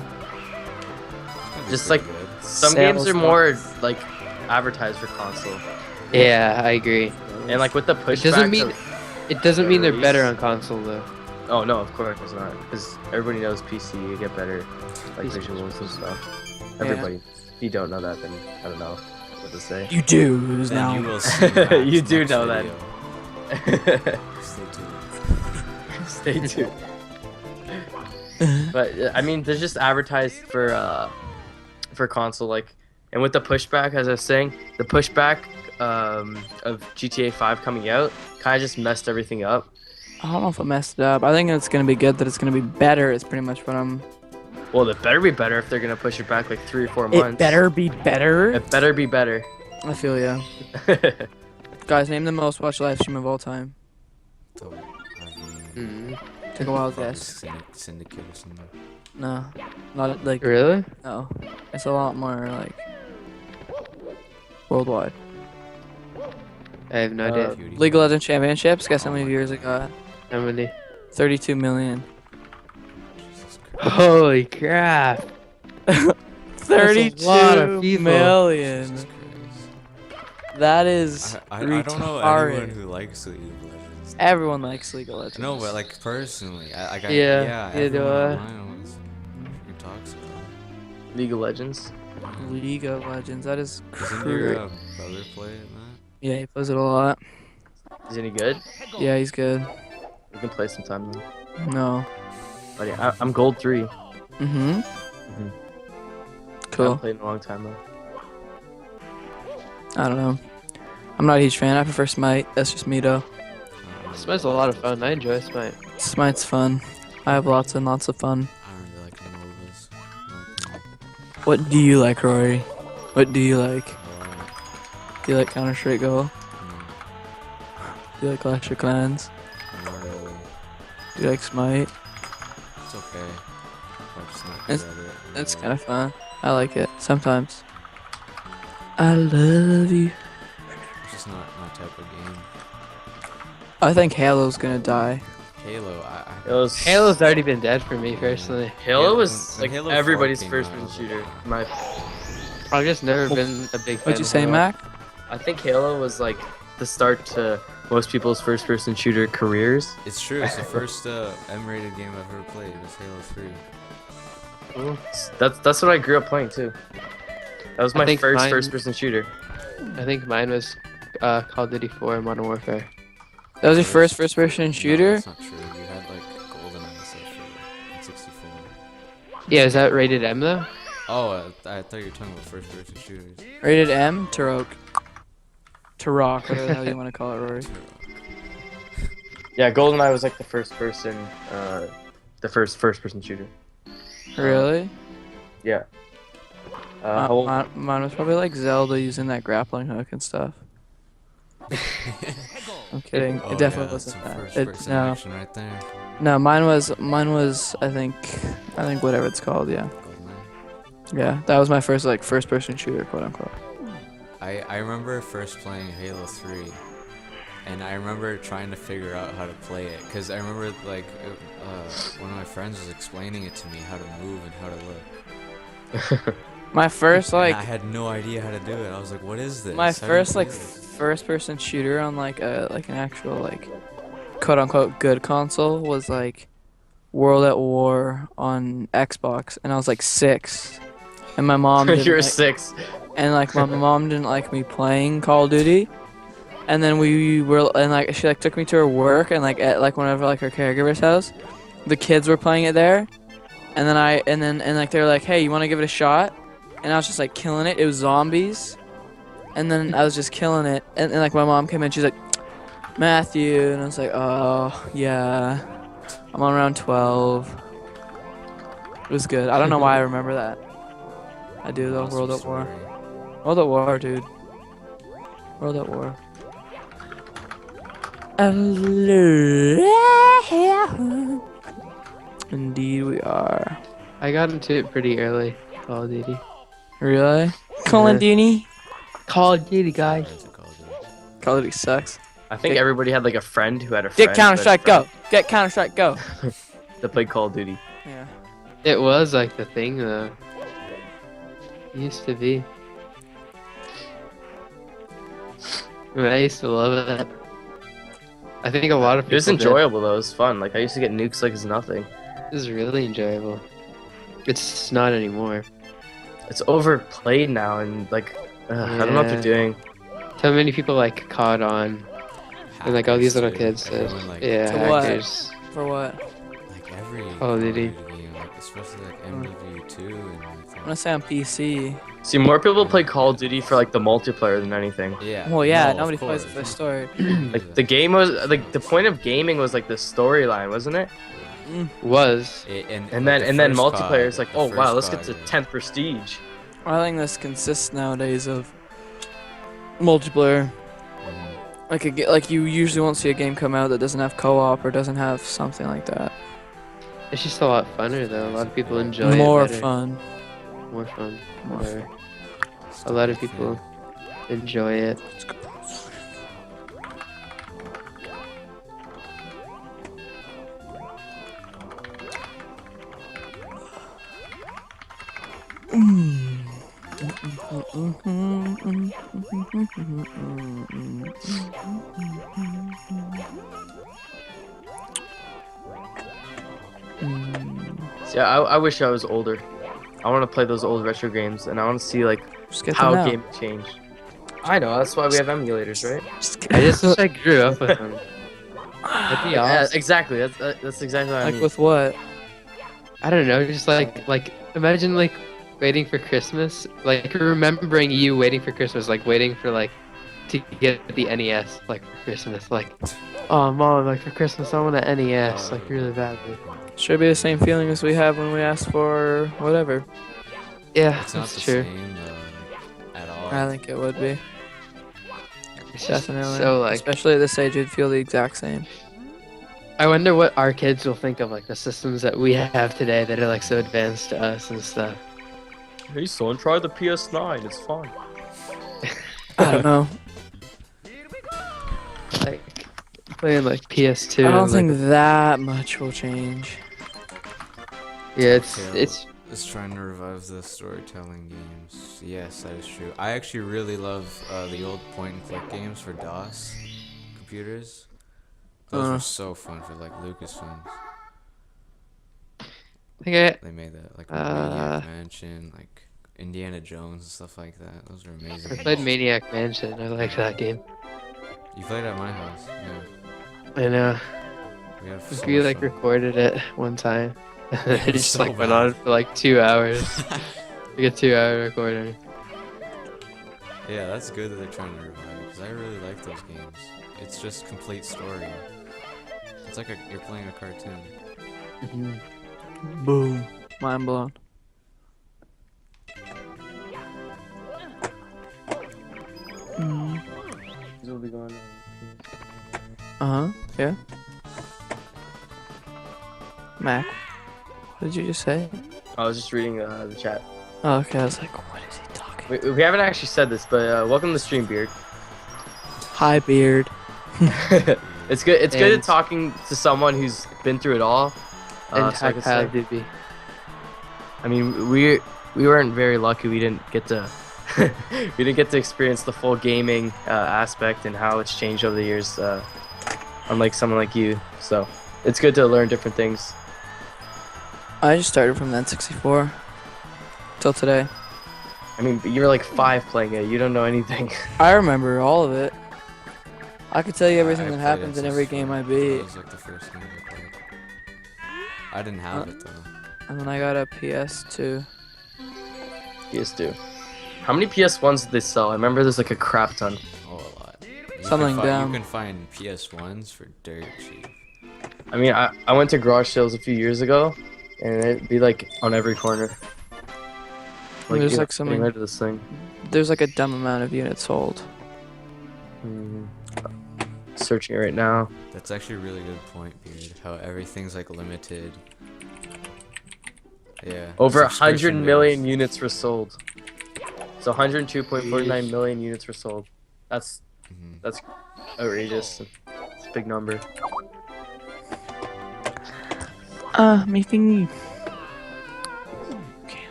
Just Pretty like good. some Sales games are more like advertised for console, Yeah, I agree. and like with the It pushback. doesn't mean they're better release. on console though. Oh no, of course it's not, because everybody knows PC you get better like PC. visuals and stuff. Everybody. If you don't know that, then I don't know what to say. You do lose Then now. you will see Matt's You do next know that. video. Stay tuned. Stay tuned. But I mean, they're just advertised for console, like, and with the pushback, as I was saying, the pushback of GTA 5 coming out kind of just messed everything up. I don't know if I messed it up. I think it's gonna be good. That it's gonna be better. Is pretty much what I'm. Well, it better be better if they're gonna push it back like 3 or 4 months. It better be better. It better be better. I feel ya. Guys, name the most watched live stream of all time. So, I mean, Take a wild probably guess. Syndicate or something. No, not like Really? no. It's a lot more like worldwide. I have no idea. Beauty. League of Legends Championships. Guess how many viewers it got? How many? 32 million. Jesus Christ. Holy crap! 32 lot of people. million. Jesus Christ. That is I don't know retarded. anyone who likes League of Legends. Everyone likes League of Legends. No, but like personally, Yeah, yeah, yeah, do everyone I. online was freaking toxic. League of Legends. League of Legends. That is Doesn't your crazy. brother play it, Matt? Yeah, he plays it a lot. Is any good? Yeah, he's good. We can play sometime then. No. But yeah, I'm gold 3. Mm-hmm. I Cool. haven't played in a long time though. I don't know. I'm not a huge fan. I prefer Smite. That's just me though. Smite's a lot of fun. I enjoy Smite. Smite's fun. I have lots and lots of fun. I don't really like MOBAs. Like, What do you like, Rory? What do you like? uh, Do you like Counter-Strike Go? no, Do you like Clash of Clans? not really. Do you like Smite? It's okay. I'm just not It's- good at it. It's kind of fun. I like it sometimes. I love you. It's just not my type of game. I think Halo's gonna die. Halo, Halo's already been dead for me personally. Halo Yeah, was when like Halo 4 everybody's came first out, I person was like, shooter. wow. My, I've just never been a big fan. What'd you of say, Halo. Mac? I think Halo was like the start to most people's first person shooter careers. It's true. It's the first M-rated game I've ever played. It was Halo 3. That's what I grew up playing too. That was I my think first mine- first person shooter. I think mine was Call of Duty 4 and Modern Warfare. That was your first-person No, shooter? that's not true. You had like GoldenEye and stuff for 64. Yeah, is that rated M though? Oh, I thought you were talking about first-person shooters. Rated M? Turok. Turok, whatever the hell you want to call it, Rory. Yeah, GoldenEye was like the first person shooter. Really? Yeah. How old- Mine was probably like Zelda using that grappling hook and stuff. I'm kidding. Oh, It definitely yeah, that's wasn't some that. first-person No, action right there. no, mine was. I think whatever it's called. Yeah, GoldenEye. yeah. That was my first like first-person shooter, quote unquote. I remember first playing Halo 3, and I remember trying to figure out how to play it, because I remember like one of my friends was explaining it to me how to move and how to look. My first And like I had no idea how to do it. I was like, what is this? my How do you first play like this? first-person shooter on like an actual like quote unquote good console was like World at War on Xbox, and I was like 6, and my mom didn't You're like, 6. and like my mom didn't like me playing Call of Duty, and then we were and like she like took me to her work, and like at like whenever like her caregiver's house, the kids were playing it there, and then like they were like, hey, you want to give it a shot? And I was just like killing it. It was zombies, and then I was just killing it, and like my mom came in, she's like, Matthew, and I was like, oh yeah, I'm on round 12. It was good. I don't know why I remember that. I do though. Awesome World at War. story. World at War, dude. World at War. Indeed, we are. I got into it pretty early. Call of Duty. Really? Call of Duty? Call of Duty, guys. That's a Call of Duty. Call of Duty sucks. I think Get- everybody had like a friend who had a friend. Get Counter Strike, go! Get Counter Strike, go! That played Call of Duty. Yeah. It was like the thing though. It used to be. I mean, I used to love it. I think a lot of It people was did. enjoyable though. It was fun. Like I used to get nukes like it's nothing. It was really enjoyable. It's not anymore. It's overplayed now, and like I don't know what they're Yeah. doing. So many people like caught on, and like all these little Hackers, kids too. said, Everyone, like, yeah, To what? hackers. For what? Like every Call of Duty. game, like especially like MW2 and like I'm gonna say on PC. See, more people play Call of Duty for like the multiplayer than anything. yeah. Well, yeah, no, of nobody plays it course. for the story. Like the game was like the point of gaming was like the storyline, wasn't it? Was. And then the first multiplayer COD, is like, the oh wow, first let's get to COD, 10th prestige. I think this consists nowadays of multiplayer. Like you usually won't see a game come out that doesn't have co-op or doesn't have something like that. It's just a lot funner though. A lot of people enjoy More it. better. fun. More fun. More Whatever. A lot of people enjoy it. See, I wish I was older. I want to play those old retro games, and I want to see like Just get how them out. game changed. I know, that's why we have emulators, right? I just wish I grew up with them. That'd be Yeah, awesome. exactly. That's exactly what I Like mean. with what? I don't know, just like imagine like waiting for Christmas, like remembering you waiting for Christmas, like waiting for like to get the NES like for Christmas, like oh mom, like for Christmas I want an NES like really badly. Should be the same feeling as we have when we ask for whatever. Yeah, It's not that's the true. same at all. I think it would be. It's just Definitely. so like Especially at this age, it'd feel the exact same. I wonder what our kids will think of like the systems that we have today that are like so advanced to us and stuff. Hey son, try the PS9. It's fun. I don't know. Like playing like PS2. I don't and, think like, that much will change. yeah, Yeah, it's It's trying to revive the storytelling games. Yes, that is true. I actually really love the old point-and-click games for DOS computers. Those were so fun for like Lucasfilms. I think They made that like Uh, Maniac Mansion, like Indiana Jones and stuff like that. Those were amazing. I played Maniac Mansion. I like that game. You played at my house. Yeah. I know. We had so We much like fun. recorded it one time. it just so like went bad. on for like 2 hours. Like a 2-hour recording. Yeah, that's good that they're trying to revive it because I really like those games. It's just complete story. It's like you're playing a cartoon. Boom. Mind blown. Uh huh. Yeah. Mac. What did you just say? I was just reading the chat. Oh, okay. I was like, what is he talking? We haven't actually said this, but welcome to the stream, Beard. Hi, Beard. It's good. It's good And- at talking to someone who's been through it all. And So I could how say- did we? I mean, we weren't very lucky. We didn't get to we didn't get to experience the full gaming aspect and how it's changed over the years. Unlike someone like you, so it's good to learn different things. I just started from that 64 till today. I mean, you're like 5 playing it. You don't know anything. I remember all of it. I could tell you everything I that played happens in every game I beat. That was like the first game I played. I didn't have it though. And then I got a PS2. PS2. How many PS1s did they sell? I remember there's like a crap ton. Oh, a lot. Something You dumb. can find PS1s for dirt cheap. I mean, I went to garage sales a few years ago, and it'd be like on every corner. There's you know, like something. getting rid of this thing. There's like a dumb amount of units sold. Searching it right now. That's actually a really good point, Beard. How everything's like limited. Yeah. Over 100 subscription million based. units were sold. So 102.49 million units were sold. That's outrageous. It's a big number. Me thingy.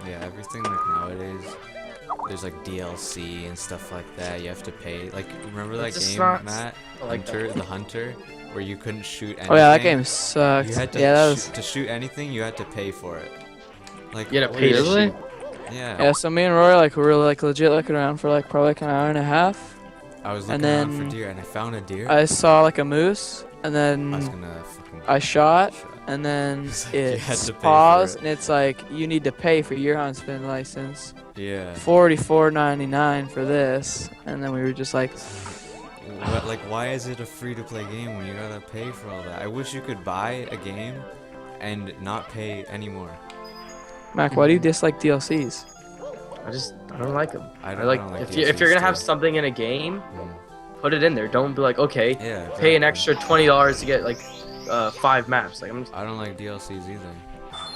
Yeah, everything like nowadays. There's like DLC and stuff like that. You have to pay. Like, remember that It's just game, not- Matt? I like that. Hunter, the Hunter, where you couldn't shoot anything. Oh yeah, that game sucks. You had to Yeah, that was. to shoot anything. You had to pay for it. Like, You had to pay to Really? shoot. yeah. Yeah, so me and Roy like were like legit looking around for like probably like an hour and a half. I was and looking around for then deer, and I found a deer. I saw like a moose, and I was then gonna fucking. I shot, and then It's like you had it's to pay for paused, it. and it's like you need to pay for your huntsman license, Yeah. $44.99 for this, and then we were just like, What, like, why is it a free-to-play game when you gotta pay for all that? I wish you could buy a game and not pay anymore. Mac, why do you dislike DLCs? I don't like them. I I don't like like if you're gonna have DLCs too. something in a game, Mm. put it in there. Don't be like, okay, Yeah. pay an exactly. extra $20 to get like 5 maps. Like I'm just, I don't like DLCs either.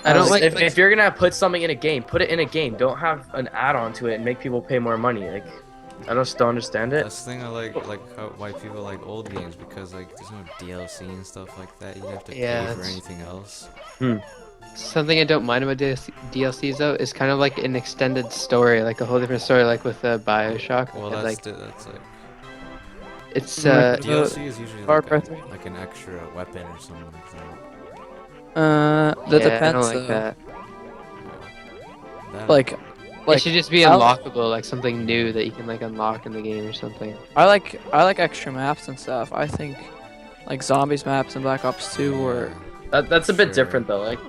I don't like. if you're gonna put something in a game, put it in a game. Don't have an add-on to it and make people pay more money. Like I just don't understand it. That's the thing I like why people like old games, because like there's no DLC and stuff like that. You have to Yeah, pay for that's- anything else. Something I don't mind about DLCs though is kind of like an extended story, like a whole different story, like with Bioshock. Well, and, that's like that's like it's DLC is usually Far like, Cry 3. like an extra weapon or something like that. That yeah, depends. I don't like though. that. That- It Like should just be I'll- unlockable, like something new that you can like unlock in the game or something. I like extra maps and stuff. I think like zombies maps in Black Ops 2 were That's a bit Sure. different though. Like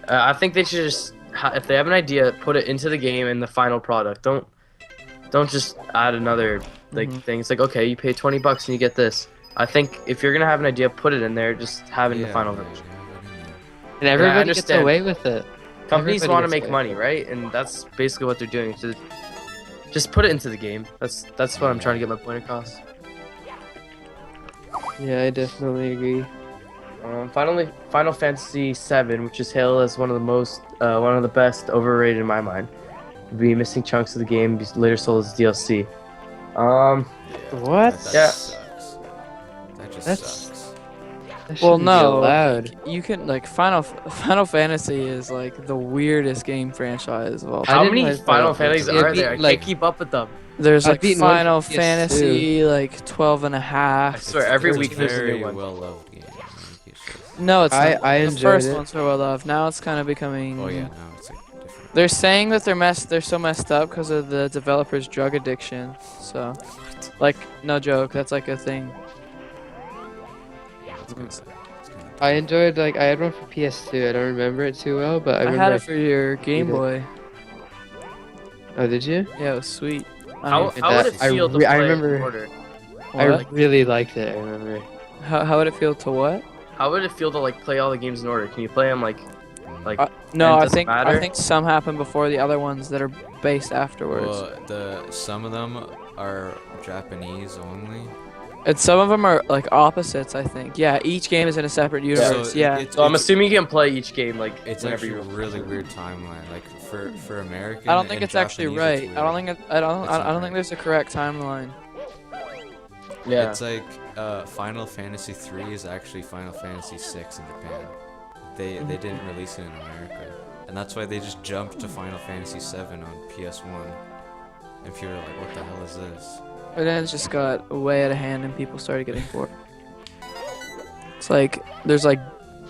I think they should just if they have an idea, put it into the game in the final product. Don't just add another Mhm. thing. It's like, okay, you pay $20 and you get this. I think if you're gonna have an idea, put it in there. Just have it in the yeah, final right, version. yeah, have it in there. And everybody gets understand. away with it. Companies Everybody want to gets make away money, with it. right? And that's basically what they're doing. So just put it into the game. That's what I'm trying to get my point across. Yeah, I definitely agree. Finally, Final Fantasy VII, which is hailed as one of the best overrated in my mind, will be missing chunks of the game. Be later sold as DLC. Yeah, What? That Yeah. sucks. That just That's- sucks. That Well, shouldn't be no. allowed. you can like Final Fantasy is like the weirdest game franchise of all I How time. didn't many like Final Final Fantasies Fantasy. are It'd there? be I like- can't keep up with them. There's I've like beaten one Final for PS2. Fantasy like 12 and a half. I swear, every It's a week there's a new very one. well-loved game. Like, it's just- No, it's I- not. I the enjoyed first it. one's so well loved. Now it's kind of becoming. Oh yeah, no, it's like different. They're saying that they're so messed up because of the developer's drug addiction. So, like, no joke, that's like a thing. It's kinda sad. It's kinda I enjoyed I had one for PS2. I don't remember it too well, but I I remember. had it for your Game did. Boy. Oh, did you? Yeah, it was sweet. How would it I feel to re- play I in remember- order? I What? really liked it. I remember. How would it feel to what? How would it feel to like play all the games in order? Can you play them like Uh, No, And I does it think matter? some happen before the other ones that are based afterwards. Well, some of them are Japanese only. And some of them are like opposites. I think. Yeah, each game is in a separate universe. So yeah. So I'm assuming you can play each game like It's whenever actually a you really weird timeline. Like for American. I don't think and it's actually Japanese, right. it's I don't weird. think I don't. It's I not don't right. think there's a correct timeline. Yeah. It's like Final Fantasy 3 is actually Final Fantasy 6 in Japan. They didn't release it in America, and that's why they just jumped to Final Fantasy 7 on PS1. And people are like, "What the hell is this?" But then it just got way out of hand and people started getting bored. It's like there's like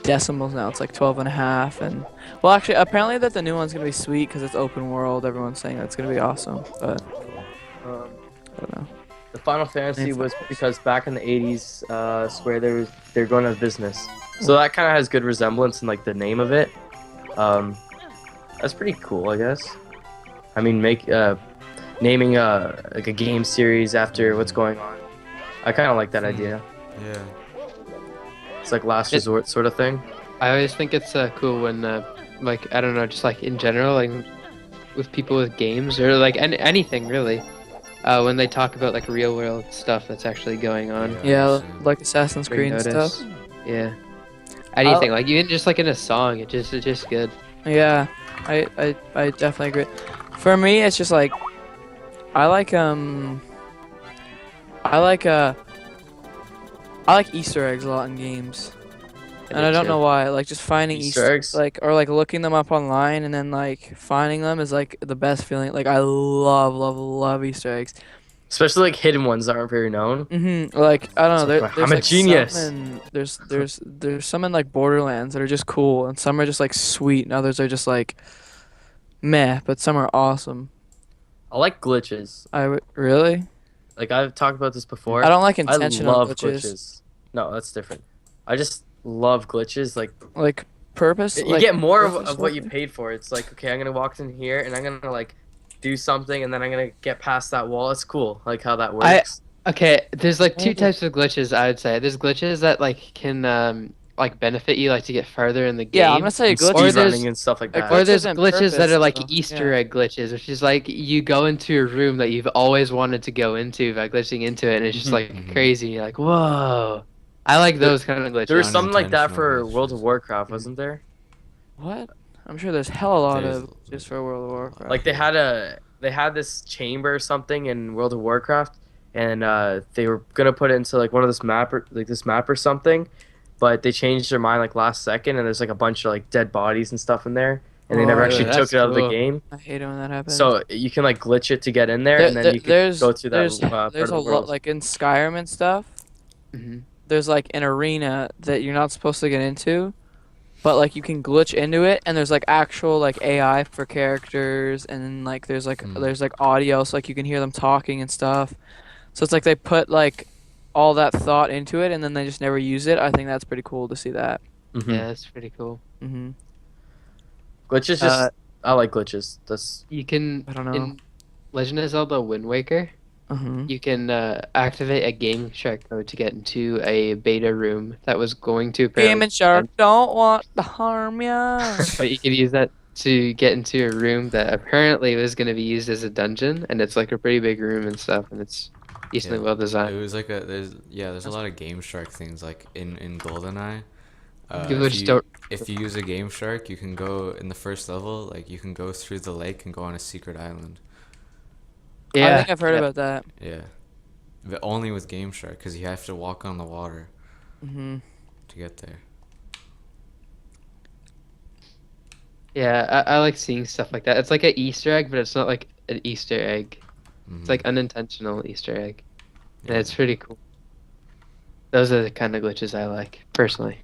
decimals now. It's like 12 and a half, and well, actually, apparently that the new one's gonna be sweet because it's open world. Everyone's saying that's gonna be awesome, but Um, I don't know. the Final Fantasy was because back in the 80s, Square they're going out of business. So that kind of has good resemblance in like the name of it. That's pretty cool, I guess. I mean, naming like a game series after what's going on. I kind of like that idea. Yeah. It's like last resort sort of thing. I always think it's cool when, like, I don't know, just like in general, like with people with games or like anything really, when they talk about like real world stuff that's actually going on. Yeah, like Assassin's Big Creed and notice. stuff. Yeah. Anything, like even just like in a song, it's just good. Yeah, I definitely agree. For me, it's just like I like Easter eggs a lot in games, and I don't know why. Like just finding Easter eggs? like or like looking them up online and then like finding them is like the best feeling. Like I love Easter eggs. Especially like hidden ones that aren't very known. Like I don't know. It's There, like, there's I'm a like genius. there's some in like Borderlands that are just cool, and some are just like sweet, and others are just like meh. But some are awesome. I like glitches. Really. Like I've talked about this before. I don't like I intentional love glitches. No, that's different. I just love glitches. Like purpose. You like, get more of purpose what you looking? paid for. It's like, okay, I'm gonna walk in here and I'm gonna like do something and then I'm gonna get past that wall. It's cool, like how that works. Okay, there's like two Maybe. types of glitches I would say. There's glitches that like can like benefit you like to get farther in the game. Yeah, I'm gonna say And glitches. Or there's- speedrunning and stuff like a that. Or glitch there's isn't glitches that purpose, are like though. Easter Yeah. egg glitches, which is like you go into a room that you've always wanted to go into by glitching into it, and it's just Mhm. like crazy. You're like, whoa! I like those kind of glitches. There was something like that Unintentional for World of glitches. Warcraft, wasn't there? What? I'm sure there's hell a lot There's- of just for World of Warcraft. Like they had this chamber or something in World of Warcraft, and they were gonna put it into like one of this map or something, but they changed their mind like last second, and there's like a bunch of like dead bodies and stuff in there, and they never Oh, actually that's took it out of the cool. game. I hate it when that happens. So you can like glitch it to get in there, and then you can go through that part there's of a the world. lot like in Skyrim and stuff. hmm There's like an arena that you're not supposed to get into, but like you can glitch into it, and there's like actual like AI for characters, and then like there's like audio, so like you can hear them talking and stuff. So it's like they put like all that thought into it, and then they just never use it. I think that's pretty cool to see that. Mhm. Yeah, that's pretty cool. Glitches just I like glitches. That's You can I don't know. in Legend of Zelda Wind Waker, you can activate a Game Shark code to get into a beta room that was going to apparently Game and Shark don't want to harm ya. But you could use that to get into a room that apparently was going to be used as a dungeon, and it's like a pretty big room and stuff, and it's decently Yeah. well It designed. was like there's a lot of Game Shark things like in GoldenEye. People just don't. If you use a Game Shark, you can go in the first level, like you can go through the lake and go on a secret island. I think I've heard about that. Yeah, but only with Game Shark because you have to walk on the water Mhm. to get there. Yeah, I like seeing stuff like that. It's like an Easter egg, but it's not like an Easter egg. Mhm. It's like unintentional Easter egg, and Yeah. it's pretty cool. Those are the kind of glitches I like personally.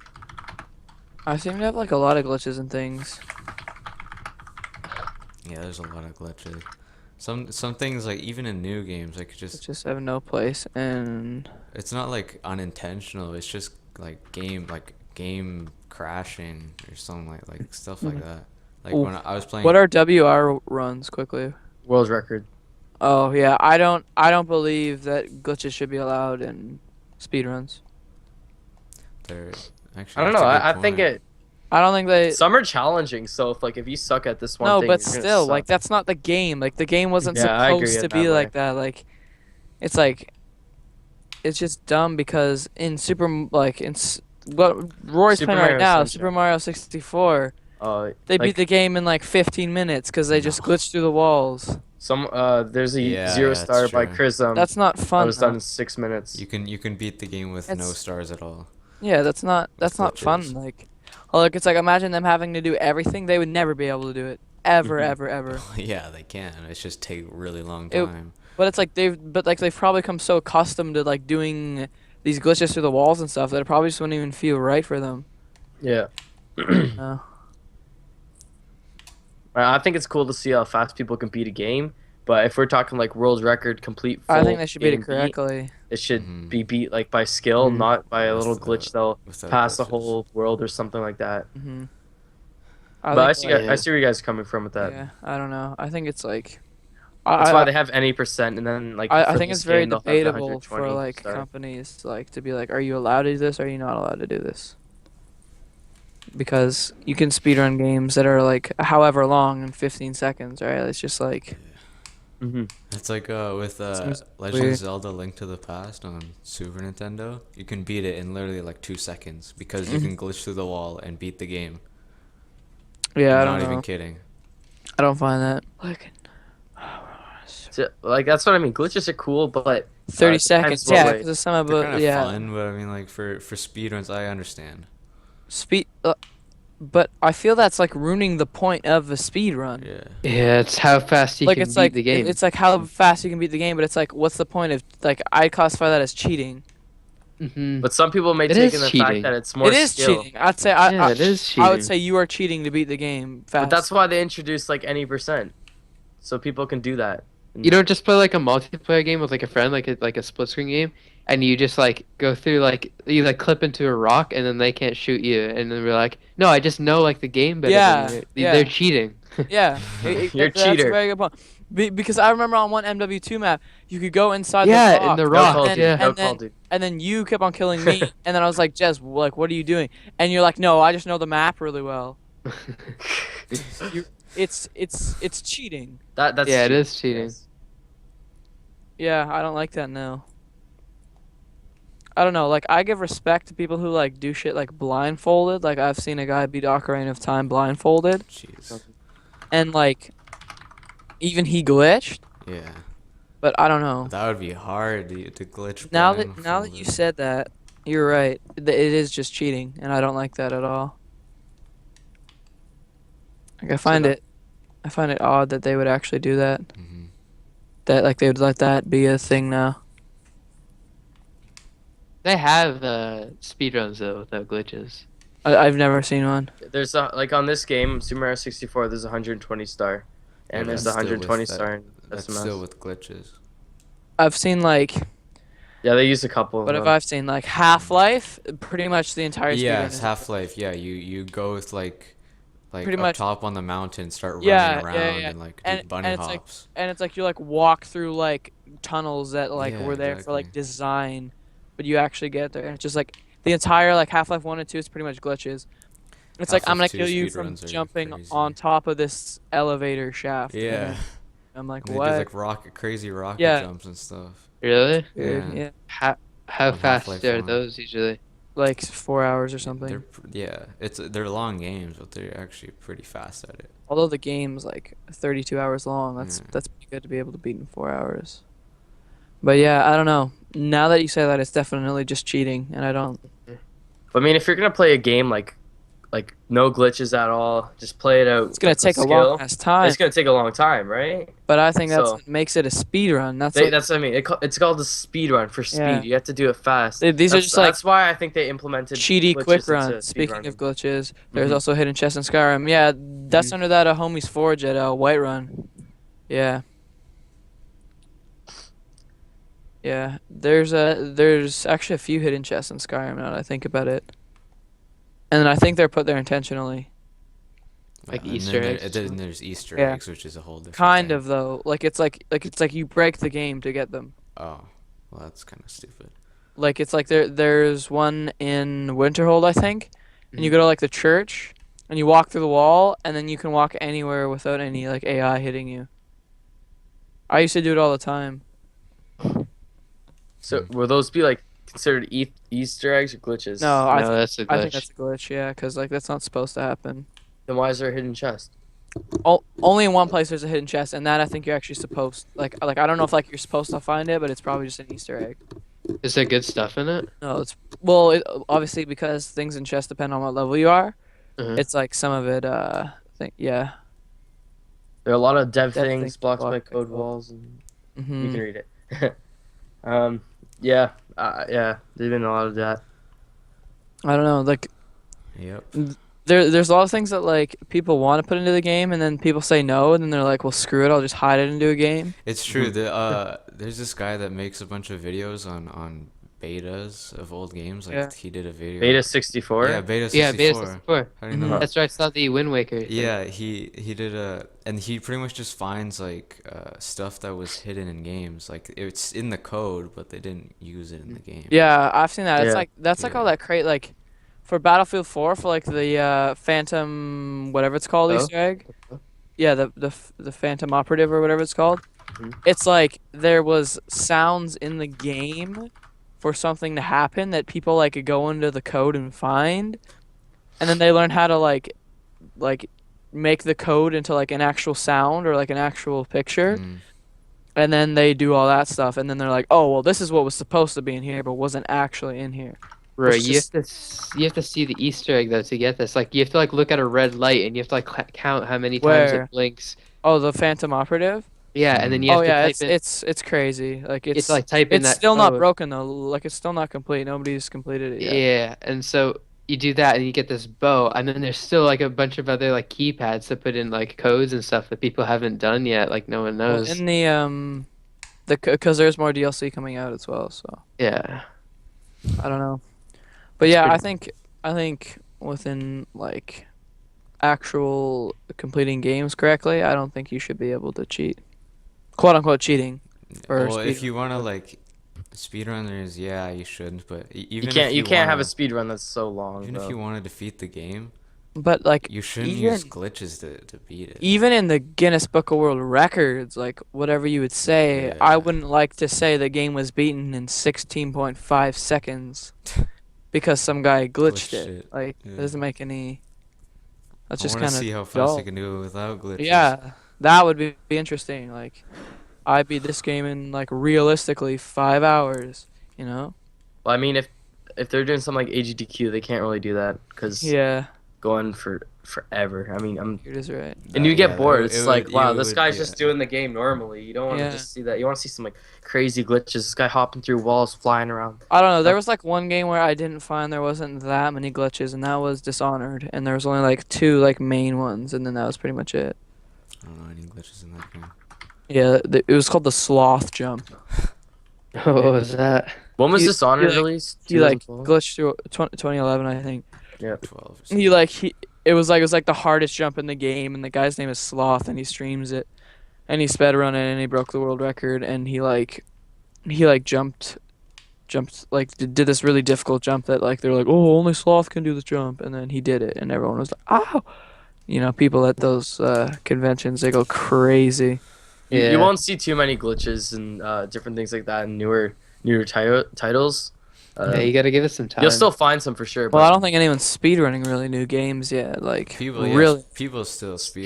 I seem to have like a lot of glitches and things. Yeah, there's a lot of glitches. Some things like even in new games, like That just just have no place, and it's not like unintentional. It's just like game crashing or something like stuff like that. Like Ooh. when I was playing. what are WR runs quickly? world record. Oh yeah, I don't believe that glitches should be allowed in speedruns. They're actually. I don't that's know. a good I think point. I don't think they. some are challenging. So if you suck at this one No, thing, but you're gonna still, suck. like that's not the game. Like the game wasn't Yeah, I agree supposed to with be that like way. that. Like, it's like, it's just dumb because in what Roy's Super playing right Mario now, Sunshine. Super Mario 64. They Like, beat the game in like 15 minutes because they just glitched through the walls. there's a Yeah, zero that's star by true. Chrism. That's not that fun. was done though. in 6 minutes. You can beat the game with no It's- stars at all. Yeah, that's not fun. glitches. Like, oh look, it's like imagine them having to do everything. They would never be able to do it ever, Mhm. ever. Yeah, they can. It's just take really long It- time. But it's like they've probably come so accustomed to like doing these glitches through the walls and stuff that it probably just wouldn't even feel right for them. Yeah. No. I think it's cool to see how fast people can beat a game, but if we're talking like world record complete, I full think they should beat game it correctly. it should Mhm. be beat like by skill, Mhm. not by a With little the- glitch they'll without pass the glitches. whole world or something like that. Mm-hmm. But I see, like- I see where you guys are coming from with that. Yeah, I don't know. I think it's like, That's why I they have any percent, and then like I for think this it's very game, they'll have the debatable for 120 like star. companies like to be like, are you allowed to do this? Or are you not allowed to do this? Because you can speedrun games that are like however long in 15 seconds, right? It's just like Mm-hmm. It's like with Seems Legend of weird. Zelda: Link to the Past on Super Nintendo. You can beat it in literally like 2 seconds because you Mhm. can glitch through the wall and beat the game. yeah, I I'm don't not even know. kidding. I don't find that like So, like that's what I mean. Glitches are cool, but 30 depends seconds. what Yeah, way. because some They're of kind of yeah, fun, but I mean, like for speedruns, I understand. speed. But I feel that's like ruining the point of a speed run. Yeah. Yeah, it's how fast you Like can beat the game. it's like how fast you can beat the game, but it's like what's the point of like I classify that as cheating. Hmm. But some people may It take in is the fact cheating. that it's more It is skill. cheating. I'd say Yeah, it is I would cheating. say you are cheating to beat the game fast. But that's why they introduced like any percent, so people can do that. You don't just play like a multiplayer game with like a friend, like a split screen game, and you just like go through like you like clip into a rock and then they can't shoot you, and then we're like, no, I just know like the game better Yeah, than you. yeah. They're cheating. Yeah, You're a that's a cheater. very good point. Because I remember on one MW2 map, you could go inside Yeah, the rock, in the No rock. call, and dude. Yeah. No and call, then dude. and then you kept on killing me, and then I was like, Jez, like, what are you doing? And you're like, no, I just know the map really well. It's cheating. That's Yeah, it cheating, is cheating. yes. Yeah, I don't like that now. I don't know, like I give respect to people who like do shit like blindfolded. Like I've seen a guy beat Ocarina of Time blindfolded, Jeez. and like even he glitched. Yeah. But I don't know. That would be hard to glitch. Now that you blindfolded. said that, you're right. It is just cheating, and I don't like that at all. Like I find it odd that they would actually do that. Mhm. That like they would let that be a thing now. They have speedruns though without glitches. I've never seen one. There's like on this game, Super Mario 64. There's 120 star, and Yeah, there's that's the still 120 with star in That's SMS. still with glitches. I've seen like, Yeah, they use a couple. what of have them. I seen? Like Half-Life, pretty much the entire speedrun Yes, is- Half-Life. Yeah, you go with like Pretty up much- top on the mountain, start Yeah, running yeah, around yeah. and like And- do bunny and it's like- hops. and it's like you like walk through like tunnels that like Yeah, were there for like exactly. design, but you actually get there. And it's just like the entire like Half-Life 1 and 2 is pretty much glitches. It's like I'm gonna Half-Life 2 kill you from speedruns are jumping crazy. on top of this elevator shaft. and Yeah, then I'm like, they do what? like crazy rocket Yeah. jumps and stuff. Really? Dude, yeah. yeah. How On fast Half-Life are 1. those usually? Like 4 hours or something. They're long games, but they're actually pretty fast at it. Although the game's like 32 hours long, that's Yeah. that's pretty good to be able to beat in 4 hours. But yeah, I don't know. Now that you say that, it's definitely just cheating, and I don't. But I mean, if you're gonna play a game like no glitches at all, just play it out. It's gonna with take a skill. long ass time, It's gonna take a long time, right? but I think that's so- what makes it a speed run. That's That's what I mean. It's called the speed run for speed. Yeah. You have to do it fast. These are just like that's why I think they implemented cheaty glitches quick into run. Speaking speedrunning. of glitches, there's Mhm. also hidden chests in Skyrim. Yeah, that's Mhm. under that Homie's Forge at Whiterun. Yeah. Yeah, there's actually a few hidden chests in Skyrim now that I think about it. And I think they're put there intentionally. Like And then Easter eggs or then something? there's Easter Yeah. eggs, which is a whole different. Kind thing. of though. Like it's like you break the game to get them. Oh, well, that's kind of stupid. Like it's like there's one in Winterhold, I think, and you go to like the church and you walk through the wall and then you can walk anywhere without any like AI hitting you. I used to do it all the time. So will those be like considered Easter eggs or glitches? No, No, that's a I think glitch. that's a glitch, yeah, because like that's not supposed to happen. Then why is there a hidden chest? Only in one place there's a hidden chest, and that I think you're actually supposed like I don't know if like you're supposed to find it, but it's probably just an Easter egg. Is there good stuff in it? No, obviously because things in chests depend on what level you are. Mhm. It's like some of it. I think yeah. There are a lot of dev Dev things, things, blocks by blocked by code code. walls, and you Hmm. can read it. Yeah, there's been a lot of that. I don't know. Like Yep. there's a lot of things that like people want to put into the game, and then people say no, and then they're like, well, screw it, I'll just hide it into a game. It's true. There's this guy that makes a bunch of videos on betas of old games. Like Yeah. he did a video. Beta 64. Yeah, beta Yeah, 64. Beta 64. How do you know? Mhm. That's where I saw the Wind Waker thing. Yeah, he did and he pretty much just finds like stuff that was hidden in games. Like it's in the code, but they didn't use it in the game. Yeah, I've seen that. It's Yeah. like that's like Yeah. all that crate like for Battlefield 4 for like the Phantom whatever it's called Oh? Easter egg. Yeah, the Phantom Operative or whatever it's called. Mhm. It's like there was sounds in the game for something to happen that people like could go into the code and find, and then they learn how to like make the code into like an actual sound or like an actual picture. Mm. And then they do all that stuff, and then they're like, "Oh, well, this is what was supposed to be in here, but wasn't actually in here." Bro, It's just- you have to see the Easter egg though to get this. Like you have to like look at a red light and you have to like count how many times Where? it blinks. Oh, the Phantom Operative. Yeah, and then you have Oh to yeah, type in. it's crazy. Like it's like type in it's that still not code. broken though. Like it's still not complete. Nobody's completed it yet. Yeah, and so you do that and you get this bow, and then there's still like a bunch of other like keypads to put in like codes and stuff that people haven't done yet. Like no one Well, knows. in the because there's more DLC coming out as well. So Yeah. I don't know, but yeah, pretty- I think within like actual completing games correctly, I don't think you should be able to cheat, quote unquote cheating. Or Well, if speedrun. you want to like speedrunners, yeah, you shouldn't. But even You if can't have a wanna- speed run that's so long. Even bro. if you want to defeat the game, But like you shouldn't even use glitches to beat it. even in the Guinness Book of World Records, like whatever you would say, I Yeah. wouldn't like to say the game was beaten in 16.5 seconds because some guy glitched Glitched it. it, Like yeah. it doesn't make any. That's I just want to kind see of how fast dull. you can do it without glitches. Yeah, that would be interesting. Like I beat this game in like realistically 5 hours. You know? Well, I mean, if they're doing something like AGDQ, they can't really do that because Yeah, going for forever. I mean, it is right. and you get Yeah, bored. it It's would- like, wow, it this would- guy's yeah. just doing the game normally. You don't want to Yeah. just see that. You want to see some like crazy glitches. This guy hopping through walls, flying around. I don't know. There was like one game where I didn't find there wasn't that many glitches, and that was Dishonored. And there was only like 2 like main ones, and then that was pretty much it. I don't know any glitches in that game. Yeah, it was called the Sloth Jump. What was that? When was You- Dishonored you, like- released? He like 2012? glitched through 2011, I think. 12 or He like he it was like the hardest jump in the game, and the guy's name is Sloth, and he streams it, and he sped run it, and he broke the world record, and he jumped like did this really difficult jump that like they're like, oh, only Sloth can do this jump, and then he did it, and everyone was like, ow. You know, people at those conventions, they go crazy. Yeah. You won't see too many glitches and different things like that in newer titles. Yeah, you gotta give it some time. You'll still find some for sure. Well, But I don't think anyone's speedrunning really new games yet. Like People, really. people still speed.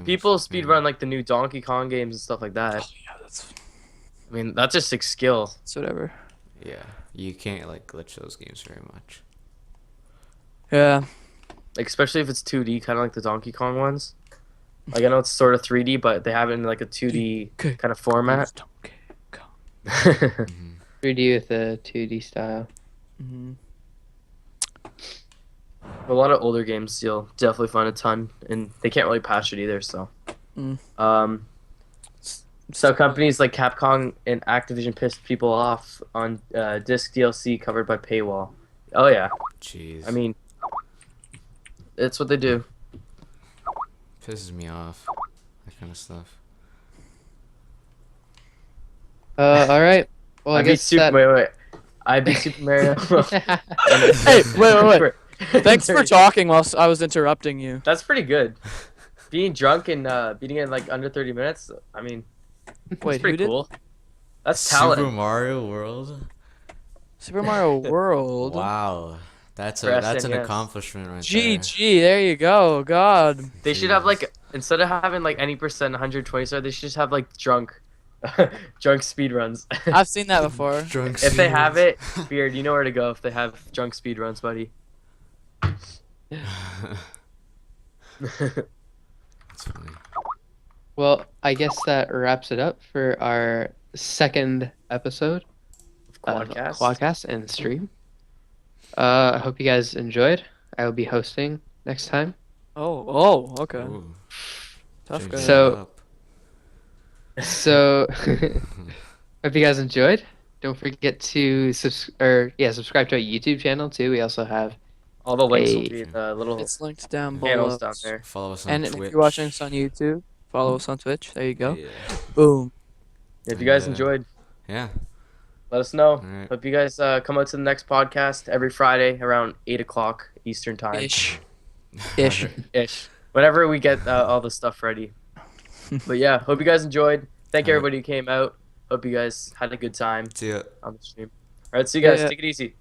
people speed run like the new Donkey Kong games and stuff like that. Yeah, that's I mean, that's just like skill. it's whatever. Yeah, you can't like glitch those games very much. Yeah. Like especially if it's 2D, kind of like the Donkey Kong ones. Like I know it's sort of 3D, but they have it in like a 2D kind of format. Mhm. 3D with a 2D style. Hmm. A lot of older games you'll definitely find a ton, and they can't really patch it either. So, Mm. so companies like Capcom and Activision pissed people off on disc DLC covered by paywall. Oh yeah, Jeez. I mean, it's what they do. pisses me off. That kind of stuff. All right. Well, I I beat guess Super. that. Wait. I beat Super Mario. Hey, wait. Thanks for talking whilst I was interrupting you. That's pretty good. Being drunk and beating it in like under 30 minutes. I mean, it's Wait, who pretty did cool. That's talent. Super Mario World. Super Mario World? Wow, that's For an SNES. accomplishment right there. GG, there you go. God. They should have like instead of having like any percent 120 star, they should just have like drunk speed runs. I've seen that before. Drunk If they have speedruns. it, Beard, you know where to go if they have drunk speed runs, buddy. That's funny. Well, I guess that wraps it up for our second episode of QuadCast. QuadCast and stream. I hope you guys enjoyed. I will be hosting next time. Oh, okay. Ooh, Tough changing guy. it So- up. So, hope you guys enjoyed. Don't forget to subscribe to our YouTube channel too. We also have All the links will a be in the little It's linked down panels below. down there. Follow us on And Twitch. if you're watching us on YouTube, follow us on Twitch. There you go. Yeah. Boom. If you guys And, enjoyed, Yeah. let us know. Alright. Hope you guys come out to the next podcast every Friday around 8 o'clock Eastern time. Ish. Ish. Ish. Whenever we get all the stuff ready. But yeah, hope you guys enjoyed. Thank Alright. everybody who came out. Hope you guys had a good time See ya. on the stream. All right, see you guys. Yeah. Take it easy.